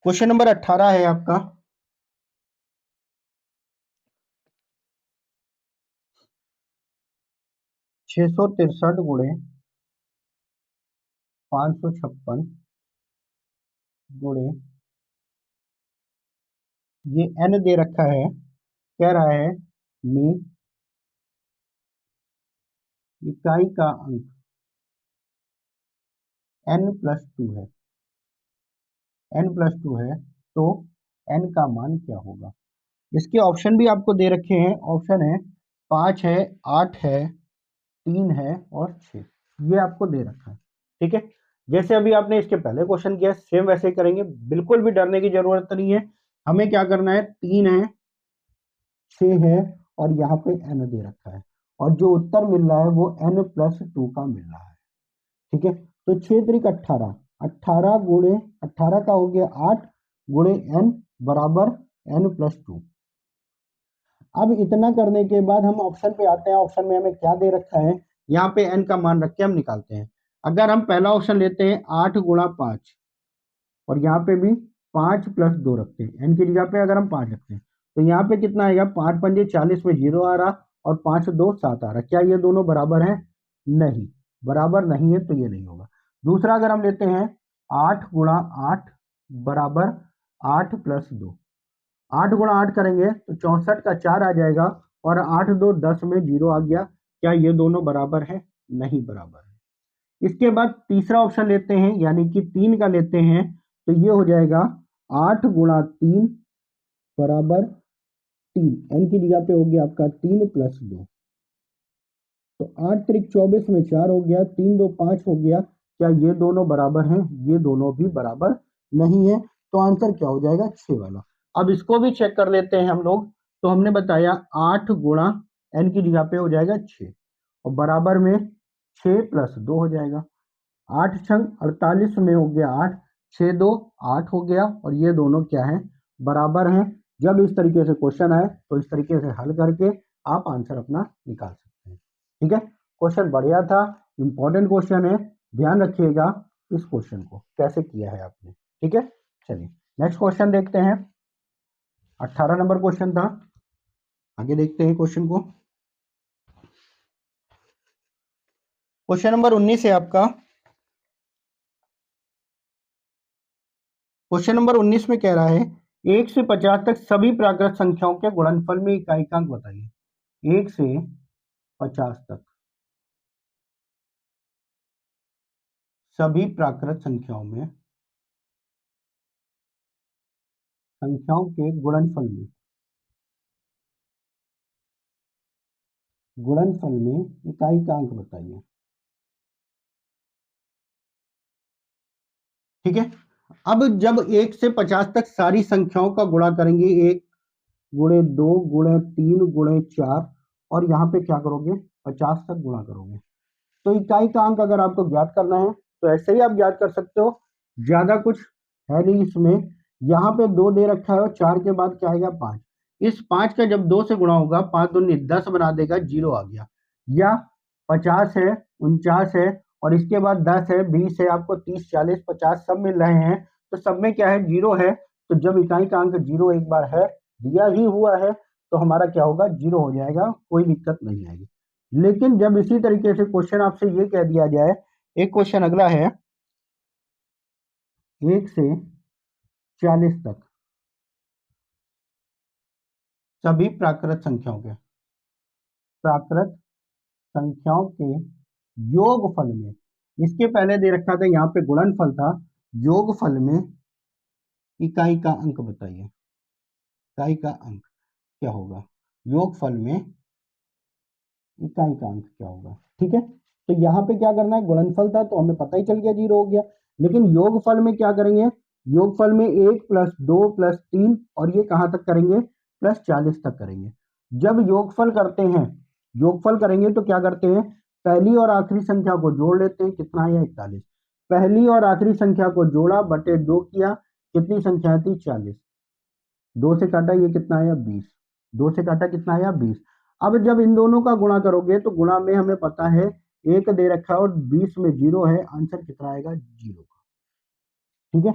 क्वेश्चन नंबर 18 है आपका। 663 गुणे 556 गुणे, ये n दे रखा है, कह रहा है में इकाई का अंक n+2 है, n+2 है, तो n का मान क्या होगा। इसके ऑप्शन भी आपको दे रखे हैं, ऑप्शन है 5 है, 8 है, 3 है और 6, ये आपको दे रखा है। ठीक है, जैसे अभी आपने इसके पहले क्वेश्चन किया सेम वैसे ही करेंगे, बिल्कुल भी डरने की जरूरत नहीं है। हमें क्या करना है, 3 है, 6 है और यहाँ पे n दे रखा है, और जो उत्तर मिल रहा है वो n+2 का मिल रहा है। ठीक है, तो 6 × 3 = 18, 18 गुणे 18 का हो गया 8 गुणे n बराबर n+2। अब इतना करने के बाद हम ऑप्शन पे आते हैं, ऑप्शन में हमें क्या दे रखा है, यहाँ पे n का मान रख के हम निकालते हैं। अगर हम पहला ऑप्शन लेते हैं 8 × 5, और यहाँ पे भी 5+2 रखते हैं, n की जगह पे अगर हम 5 रखते हैं तो यहाँ पे कितना आएगा, 5×5 = 40 में 0 आ रहा और 5×2 7 आ रहा। क्या ये दोनों बराबर है? नहीं, बराबर नहीं है, तो ये नहीं होगा। दूसरा अगर हम लेते हैं 8 × 8 बराबर 8+2, 8 × 8 करेंगे तो 64 का 4 आ जाएगा, और 8×2 10 में 0 आ गया। क्या ये दोनों बराबर है? नहीं बराबर है। इसके बाद तीसरा ऑप्शन लेते हैं, यानी कि 3 का लेते हैं, तो ये हो जाएगा 8 × 3 बराबर 3, एन की जगह पे हो गया आपका 3+2, तो 8×3 = 24 में 4 हो गया, 3×2 5 हो गया। क्या ये दोनों बराबर हैं? ये दोनों भी बराबर नहीं है, तो आंसर क्या हो जाएगा, 6 वाला। अब इसको भी चेक कर लेते हैं हम लोग। तो हमने बताया 8 गुणा एन की जगह पे हो जाएगा 6, और बराबर में 6+2 हो जाएगा। 8×6 = 48 में हो गया 8, 6×2 8 हो गया, और ये दोनों क्या है, बराबर हैं। जब इस तरीके से क्वेश्चन आए तो इस तरीके से हल करके आप आंसर अपना निकाल सकते हैं। ठीक है, क्वेश्चन बढ़िया था, इंपॉर्टेंट क्वेश्चन है, ध्यान रखिएगा इस क्वेश्चन को कैसे किया है आपने। ठीक है, चलिए नेक्स्ट क्वेश्चन देखते हैं। 18 नंबर क्वेश्चन था, आगे देखते हैं क्वेश्चन को। क्वेश्चन नंबर 19 है आपका। क्वेश्चन नंबर 19 में कह रहा है 1 से 50 तक सभी प्राकृत संख्याओं के गुणनफल में इकाई-अंक बताइए। 1 से 50 तक सभी प्राकृत संख्याओं के गुणनफल में इकाई का अंक बताइए। ठीक है, अब जब 1 से 50 तक सारी संख्याओं का गुणा करेंगे, 1 गुणे 2 गुणे 3 गुणे 4, और यहाँ पे क्या करोगे, 50 तक गुणा करोगे। तो इकाई का अंक अगर आपको ज्ञात करना है तो ऐसे ही आप ज्ञात कर सकते हो, ज्यादा कुछ है नहीं इसमें। यहाँ पे 2 दे रखा है और 4 के बाद क्या आएगा, 5। इस 5 का जब 2 से गुणा होगा, 5 दूनी 10 बना देगा, 0 आ गया। या 50 है, 49 है, और इसके बाद 10 है, 20 है, आपको 30 40 50 सब मिल रहे हैं, तो सब में क्या है, 0 है। तो जब इकाई का अंक 0 एक बार है, दिया ही हुआ है, तो हमारा क्या होगा, 0 हो जाएगा, कोई दिक्कत नहीं आएगी। लेकिन जब इसी तरीके से क्वेश्चन आपसे ये कह दिया जाए, एक क्वेश्चन अगला है 1 से 40 तक सभी प्राकृत संख्याओं के योगफल में, इसके पहले दे रखा था यहाँ पे गुणनफल था, योगफल में इकाई का अंक बताइए। इकाई का अंक क्या होगा, योगफल में इकाई का अंक क्या होगा। ठीक है, तो यहाँ पे क्या करना है, गुणनफल था तो हमें पता ही चल गया, 0 हो गया। लेकिन योगफल में क्या करेंगे, योगफल में 1+2+3, और ये कहाँ तक करेंगे, +40 तक करेंगे। जब योगफल करते हैं, योगफल करेंगे तो क्या करते हैं, पहली और आखिरी संख्या को जोड़ लेते हैं, कितना है, 41। पहली और आखिरी संख्या को जोड़ा बटे 2 किया, कितनी संख्या थी, 40। 2 से काटा, ये कितना आया, 20। 2 से काटा कितना आया, 20। अब जब इन दोनों का गुणा करोगे तो गुणा में हमें पता है 1 दे रखा है और 20 में 0 है, आंसर कितना आएगा, 0 का। ठीक है,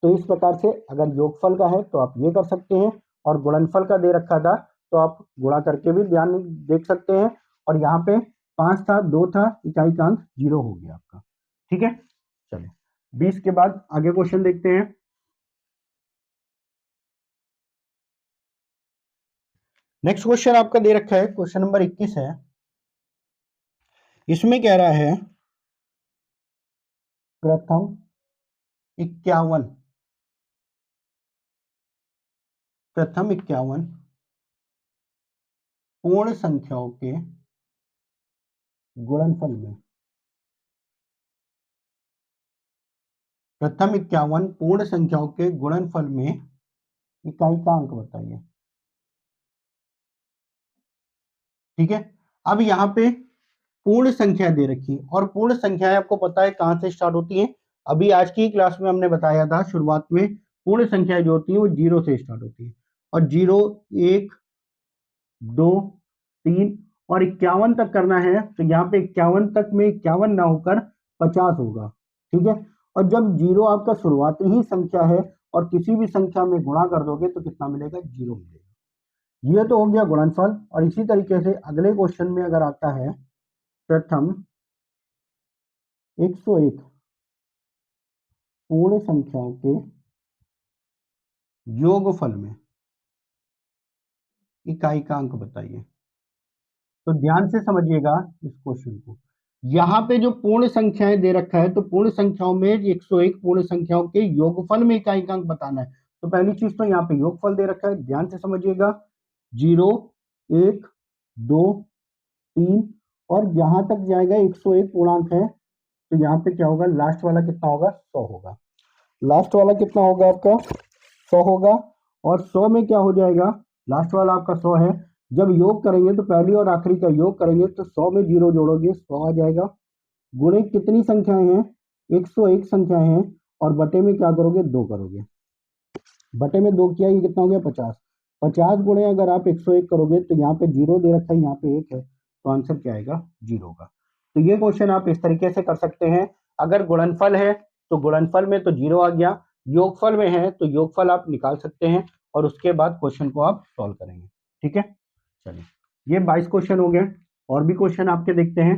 तो इस प्रकार से अगर योगफल का है तो आप ये कर सकते हैं, और गुणनफल का दे रखा था तो आप गुणा करके भी ध्यान देख सकते हैं। और यहाँ पे 5 था, 2 था, इकाई का अंक 0 हो गया आपका। ठीक है, चलिए 20 के बाद आगे क्वेश्चन देखते हैं। नेक्स्ट क्वेश्चन आपका दे रखा है, क्वेश्चन नंबर 21 है। इसमें कह रहा है प्रथम 51 पूर्ण संख्याओं के गुणनफल में प्रथम 51 पूर्ण संख्याओं के गुणनफल में इकाई का अंक बताइए। ठीक है, अब यहाँ पे पूर्ण संख्या दे रखी है और पूर्ण संख्याएं आपको पता है कहां से स्टार्ट होती हैं। अभी आज की क्लास में हमने बताया था शुरुआत में पूर्ण संख्या जो होती है वो 0 से स्टार्ट होती है और 0, 1, 2, 3 और 51 तक करना है। तो यहाँ पे 51 तक में 51 ना होकर 50 होगा। ठीक है, और जब 0 आपका शुरुआती ही संख्या है और किसी भी संख्या में गुणा कर दोगे तो कितना मिलेगा? 0 मिलेगा। ये तो हो गया गुणनफल। और इसी तरीके से अगले क्वेश्चन में अगर आता है प्रथम 101 पूर्ण संख्याओं के योगफल में इकाई का अंक बताइए। तो ध्यान से समझिएगा इस क्वेश्चन को। यहाँ पे जो पूर्ण संख्याएं दे रखा है तो पूर्ण संख्याओं में 101 पूर्ण संख्याओं के योगफल में इकाई का अंक बताना है। तो पहली चीज तो यहाँ पे योगफल दे रखा है, ध्यान से समझिएगा। 0, 1, 2, 3 और जहां तक जाएगा 101 पूर्णांक है तो यहाँ पे क्या होगा? लास्ट वाला कितना होगा? 100 होगा। लास्ट वाला कितना होगा आपका? 100 होगा। और 100 में क्या हो जाएगा? लास्ट वाला आपका 100 है। जब योग करेंगे तो पहली और आखिरी का योग करेंगे तो 100 में 0 जोड़ोगे 100 आ जाएगा। गुणे कितनी संख्याएं हैं? 101 संख्याएं हैं और बटे में क्या करोगे? 2 करोगे। बटे में 2 किया, ये कितना हो गया? 50। 50 गुणे अगर आप 101 करोगे तो यहाँ पे 0 दे रखा है, यहाँ पे 1 है, तो आंसर क्या आएगा? 0 का। तो ये क्वेश्चन आप इस तरीके से कर सकते हैं। अगर गुणनफल है तो गुणनफल में तो 0 आ गया, योगफल में है तो योगफल आप निकाल सकते हैं और उसके बाद क्वेश्चन को आप सॉल्व करेंगे। ठीक है, चलिए ये 22 क्वेश्चन हो गए। और भी क्वेश्चन आपके देखते हैं।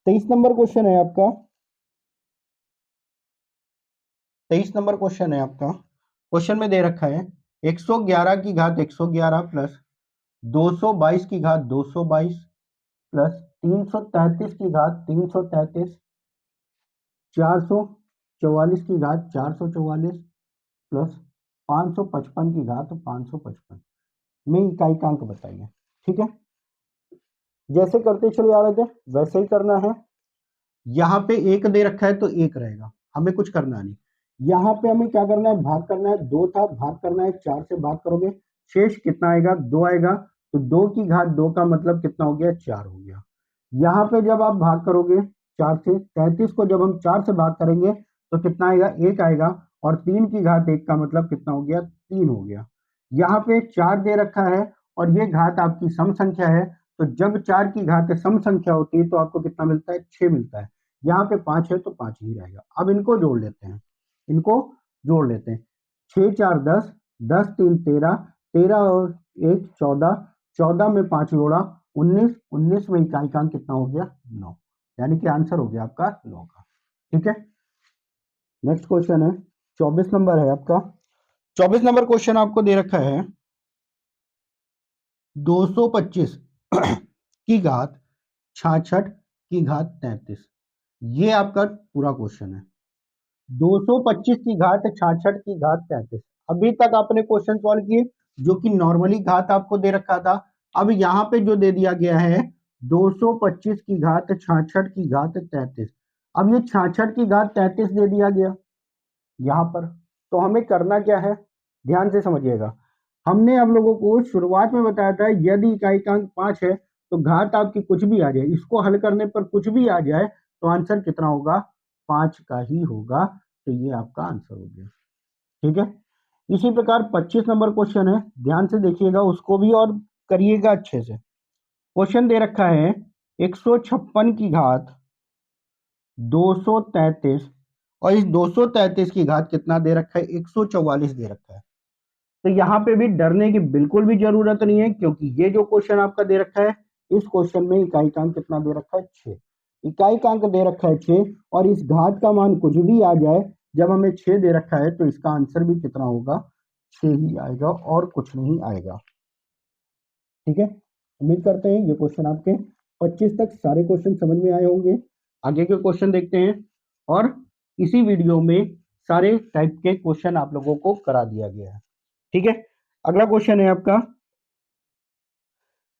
23 नंबर क्वेश्चन है आपका। 23 नंबर क्वेश्चन है आपका। क्वेश्चन में दे रखा है 111 की घात 111 प्लस 222 की घात 222 प्लस 333 की घात 333, 444 की घात 444 प्लस 555 की घात 555 में इकाई का अंक बताइए। ठीक है, जैसे करते चले आ रहे थे वैसे ही करना है। यहाँ पे 1 दे रखा है तो 1 रहेगा, हमें कुछ करना नहीं। यहाँ पे हमें क्या करना है? भाग करना है। 2 था, भाग करना है, 4 से भाग करोगे, शेष कितना आएगा? 2 आएगा। तो 2 की घात 2 का मतलब कितना हो गया? 4 हो गया। यहाँ पे जब आप भाग करोगे 4 से, 33 को जब हम 4 से भाग करेंगे तो कितना आएगा? 1 आएगा। और 3 की घात 1 का मतलब कितना हो गया? 3 हो गया। यहाँ पे 4 दे रखा है और ये घात आपकी सम संख्या है। तो जब 4 की घात सम संख्या होती है तो आपको कितना मिलता है? 6 मिलता है। यहाँ पे 5 है तो 5 ही रहेगा। अब इनको जोड़ लेते हैं, इनको जोड़ लेते हैं। 6 4 10, 10 3 13, 13 और 1 14, 14 में 5 जोड़ा 19, 19 में इकाई का अंक कितना हो गया? 9। यानी कि आंसर हो गया आपका 9 का। ठीक है, नेक्स्ट क्वेश्चन है 24 नंबर है आपका। 24 नंबर क्वेश्चन आपको दे रखा है 225 की घात 66 की घात 33। ये आपका पूरा क्वेश्चन है। 225 की घात 66 की घात 33। अभी तक आपने क्वेश्चन सॉल्व किए जो कि नॉर्मली घात आपको दे रखा था। अब यहाँ पे जो दे दिया गया है 225 की घात 66 की घात 33। अब ये 66 की घात 33 दे दिया गया यहाँ पर, तो हमें करना क्या है? ध्यान से समझिएगा। हमने आप लोगों को शुरुआत में बताया था यदि इकाई का अंक 5 है तो घात आपकी कुछ भी आ जाए, इसको हल करने पर कुछ भी आ जाए तो आंसर कितना होगा? 5 का ही होगा। तो ये आपका आंसर हो गया। ठीक है, इसी प्रकार 25 नंबर क्वेश्चन है, ध्यान से देखिएगा उसको भी और करिएगा अच्छे से। क्वेश्चन दे रखा है 156 की घात 233 और इस 233 की घात कितना दे रखा है? 144 दे रखा है। तो यहाँ पे भी डरने की बिल्कुल भी जरूरत नहीं है क्योंकि ये जो क्वेश्चन आपका दे रखा है इस क्वेश्चन में इकाई का अंक कितना दे रखा है? 6। इकाई का अंक दे रखा है 6 और इस घात का मान कुछ भी आ जाए, जब हमें 6 दे रखा है तो इसका आंसर भी कितना होगा? 6 ही आएगा और कुछ नहीं आएगा। ठीक है, उम्मीद करते हैं ये क्वेश्चन आपके 25 तक सारे क्वेश्चन समझ में आए होंगे। आगे के क्वेश्चन देखते हैं और इसी वीडियो में सारे टाइप के क्वेश्चन आप लोगों को करा दिया गया है। ठीक है, अगला क्वेश्चन है आपका।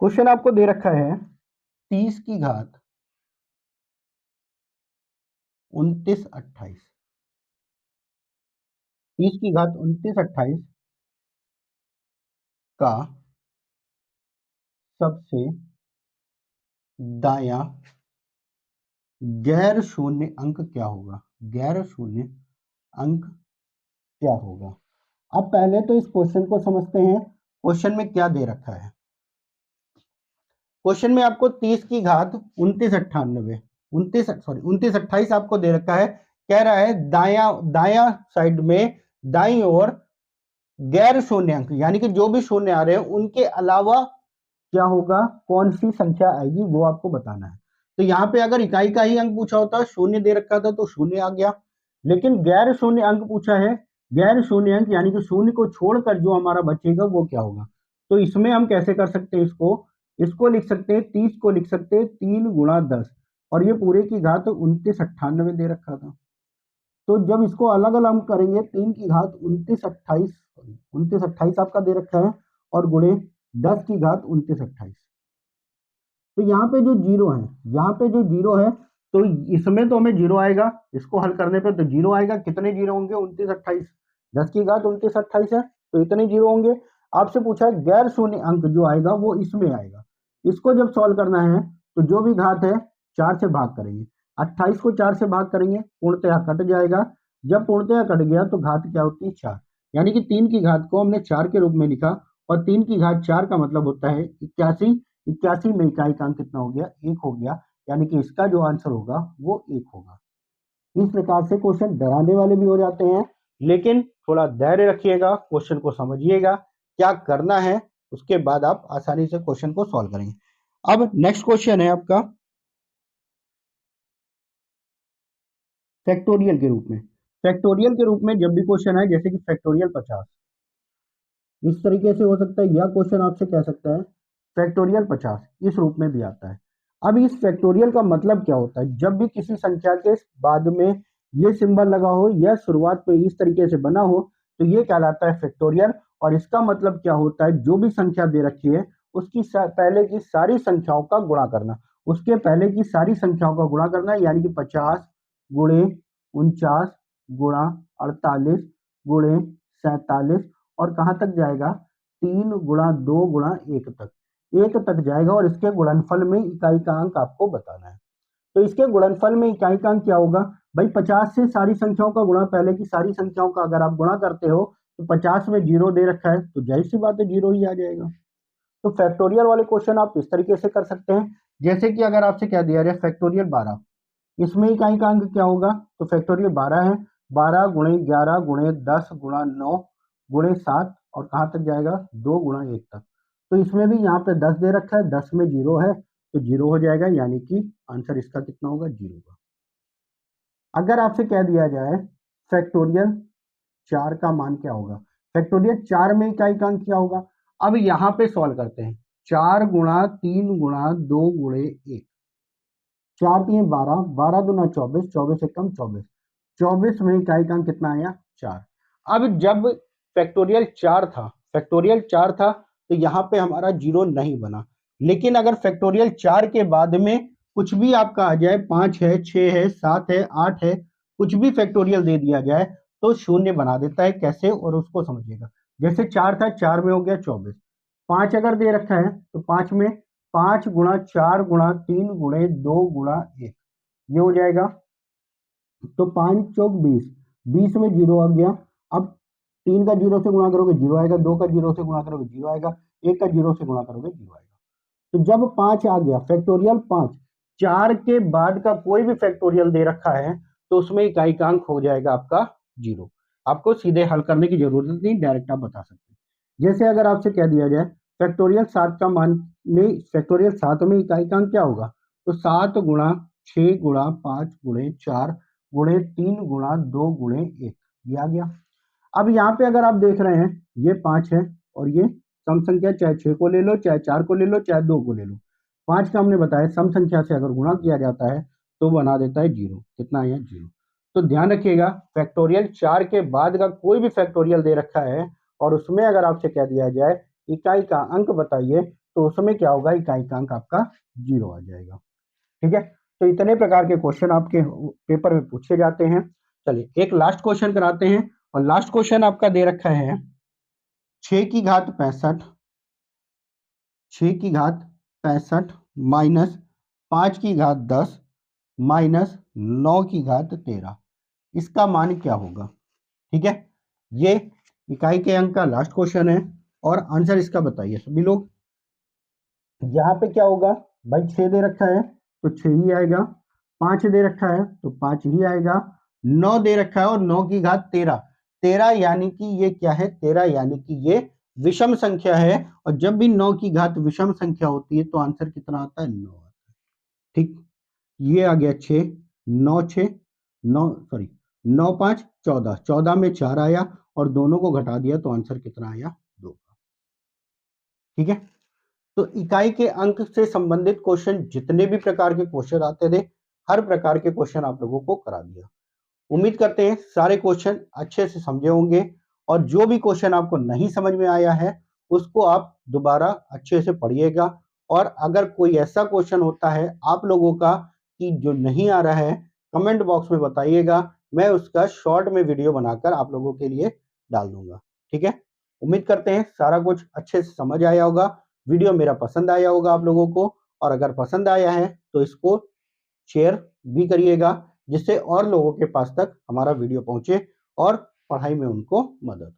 क्वेश्चन आपको दे रखा है 30 की घात 29 28, 30 की घात 29 28 का सबसे दायां गैर शून्य अंक क्या होगा? गैर शून्य अंक क्या होगा? अब पहले तो इस क्वेश्चन को समझते हैं। क्वेश्चन में क्या दे रखा है? क्वेश्चन में आपको 30 की घात 29 28 आपको दे रखा है। कह रहा है दाया दाया साइड में दाई ओर गैर शून्य अंक, यानी कि जो भी शून्य आ रहे हैं उनके अलावा क्या होगा, कौन सी संख्या आएगी, वो आपको बताना है। तो यहाँ पे अगर इकाई का ही अंक पूछा होता, शून्य दे रखा था तो शून्य आ गया, लेकिन गैर शून्य अंक पूछा है। गैर शून्य अंक यानी कि शून्य को छोड़कर जो हमारा बचेगा वो क्या होगा? तो इसमें हम कैसे कर सकते हैं? इसको लिख सकते हैं, 30 को लिख सकते हैं 3 गुणा 10, और ये पूरे की घात 29 98 दे रखा था। तो जब इसको अलग अलग हम करेंगे, 3 की घात 29 28 आपका दे रखा है, और गुणे 10 की घात 29 28। तो यहाँ पे जो जीरो है, यहाँ पे जो जीरो है, तो इसमें तो हमें जीरो आएगा, इसको हल करने पे तो जीरो आएगा। कितने जीरो होंगे? 29 28, 10 की घात 29 28 है, तो इतने जीरो होंगे। आपसे पूछा है गैर शून्य अंक जो आएगा वो इसमें आएगा। इसको जब सॉल्व करना है तो जो भी घात है 4 से भाग करेंगे, 28 को 4 से भाग करेंगे, पूर्णतया कट जाएगा। जब पूर्णतया कट गया तो घात क्या होती है? 4, यानी कि 3 की घात को हमने 4 के रूप में लिखा, और 3 की घात 4 का मतलब होता है 81। 81 में इकाई का अंक कितना हो गया? 1 हो गया, यानी कि इसका जो आंसर होगा वो 1 होगा। इस प्रकार से क्वेश्चन डराने वाले भी हो जाते हैं, लेकिन थोड़ा धैर्य रखिएगा, क्वेश्चन को समझिएगा क्या करना है, उसके बाद आप आसानी से क्वेश्चन को सॉल्व करेंगे। अब नेक्स्ट क्वेश्चन है आपका फैक्टोरियल के रूप में। फैक्टोरियल के रूप में जब भी क्वेश्चन है, जैसे कि फैक्टोरियल 50, इस तरीके से हो सकता है, या क्वेश्चन आपसे कह सकता है फैक्टोरियल 50, इस रूप में भी आता है। अब इस फैक्टोरियल का मतलब क्या होता है? जब भी किसी संख्या के बाद में ये सिंबल लगा हो या शुरुआत में इस तरीके से बना हो, तो ये कहलाता है फैक्टोरियल। और इसका मतलब क्या होता है? जो भी संख्या दे रखी है उसकी पहले की सारी संख्याओं का गुणा करना, उसके पहले की सारी संख्याओं का गुणा करना, यानी कि 50 गुणे 49 गुणा 48 गुणे 47, और कहां तक जाएगा? 3 गुणा 2 गुणा 1 तक, 1 तक जाएगा, और इसके गुणनफल में इकाई का अंक आपको बताना है। तो इसके गुणनफल में इकाई का अंक क्या होगा भाई? 50 से सारी संख्याओं का गुणा, पहले की सारी संख्याओं का अगर आप गुणा करते हो तो 50 में जीरो दे रखा है, तो जाहिर सी बात है जीरो ही आ जाएगा। तो फैक्टोरियल वाले क्वेश्चन आप इस तरीके से कर सकते हैं। जैसे कि अगर आपसे क्या दिया जाए फैक्टोरियल 12, इसमें इकाई का अंक क्या होगा? तो फैक्टोरियल 12 है, 12 गुणे 11 गुणे 10 गुणा 9 गुणे 7, और कहाँ तक जाएगा? 2 गुणा 1 तक। तो इसमें भी यहाँ पे 10 दे रखा है, 10 में जीरो है, तो जीरो हो जाएगा, यानी कि आंसर इसका कितना होगा? जीरो का। अगर आपसे कह दिया जाए फैक्टोरियल 4 का मान क्या होगा? फैक्टोरियल 4 में इकाई का अंक क्या होगा? अब यहाँ पे सॉल्व करते हैं। 4 गुणा 3 गुणा 2 गुणे 1, 4 3 12, 12 दूना 24, 24 एकम 24, 24 में इकाई का अंक कितना आया? 4। अब जब फैक्टोरियल 4 था तो यहाँ पे हमारा जीरो नहीं बना, लेकिन अगर फैक्टोरियल 4 के बाद में कुछ भी आपका आ जाए, 5 है, 6 है, 7 है, 8 है, कुछ भी फैक्टोरियल दे दिया जाए तो शून्य बना देता है। कैसे? और उसको समझिएगा। जैसे 4 था, 4 में हो गया 24, 5 अगर दे रखा है तो 5 में 5 गुणा 4 गुणा 3 गुणे 2 गुणा 1, ये हो जाएगा। तो 5 चौक 20, 20 में जीरो आ गया। अब 3 का जीरो से गुणा करोगे जीरो आएगा, 2 का जीरो से गुणा करोगे जीरो आएगा, 1 का जीरो से गुणा करोगे जीरो आएगा। तो जब 5 आ गया फैक्टोरियल 5, 4 के बाद का कोई भी फैक्टोरियल दे रखा है तो उसमें इकाई का अंक हो जाएगा आपका जीरो। आपको सीधे हल करने की जरूरत नहीं, डायरेक्ट आप बता सकते हैं। जैसे अगर आपसे कह दिया जाए फैक्टोरियल 7 का मान में, फैक्टोरियल 7 में इकाई का अंक क्या होगा? तो 7 गुणा 6 गुणा 5 गुणे 4 गुणे 3 गुणा 2 गुणे 1, ये आ गया। अब यहाँ पे अगर आप देख रहे हैं ये 5 है, और ये सम संख्या, चाहे 6 को ले लो, चाहे 4 को ले लो, चाहे 2 को ले लो, 5 का हमने बताया सम संख्या से अगर गुणा किया जाता है तो बना देता है जीरो। कितना है? जीरो। तो ध्यान रखिएगा, फैक्टोरियल 4 के बाद का कोई भी फैक्टोरियल दे रखा है और उसमें अगर आपसे कह दिया जाए इकाई का अंक बताइए, तो उसमें क्या होगा? इकाई का अंक आपका जीरो आ जाएगा। ठीक है, तो इतने प्रकार के क्वेश्चन आपके पेपर में पूछे जाते हैं। चलिए एक लास्ट क्वेश्चन कराते हैं, और लास्ट क्वेश्चन आपका दे रखा है 6 की घात 65, 6 की घात 65 माइनस 5 की घात 10 माइनस 9 की घात 13, इसका मान क्या होगा। ठीक है, ये इकाई के अंक का लास्ट क्वेश्चन है, और आंसर इसका बताइए सभी लोग। यहाँ पे क्या होगा भाई, 6 दे रखा है तो 6 ही आएगा, 5 दे रखा है तो 5 ही आएगा, 9 दे रखा है और 9 की घात 13, 13 यानी कि ये क्या है, 13 यानी कि ये विषम संख्या है, और जब भी 9 की घात विषम संख्या होती है तो आंसर कितना आता है, 9 आता है। ठीक, ये आ गया 6, 9 6 9 सॉरी 9 5 14, 14 में 4 आया और दोनों को घटा दिया तो आंसर कितना आया, 2। ठीक है, तो इकाई के अंक से संबंधित क्वेश्चन जितने भी प्रकार के क्वेश्चन आते थे, हर प्रकार के क्वेश्चन आप लोगों को करा दिया। उम्मीद करते हैं सारे क्वेश्चन अच्छे से समझे होंगे, और जो भी क्वेश्चन आपको नहीं समझ में आया है उसको आप दोबारा अच्छे से पढ़िएगा, और अगर कोई ऐसा क्वेश्चन होता है आप लोगों का कि जो नहीं आ रहा है, कमेंट बॉक्स में बताइएगा, मैं उसका शॉर्ट में वीडियो बनाकर आप लोगों के लिए डाल दूंगा। ठीक है, उम्मीद करते हैं सारा कुछ अच्छे से समझ आया होगा, वीडियो मेरा पसंद आया होगा आप लोगों को, और अगर पसंद आया है तो इसको शेयर भी करिएगा, जिससे और लोगों के पास तक हमारा वीडियो पहुंचे और पढ़ाई में उनको मदद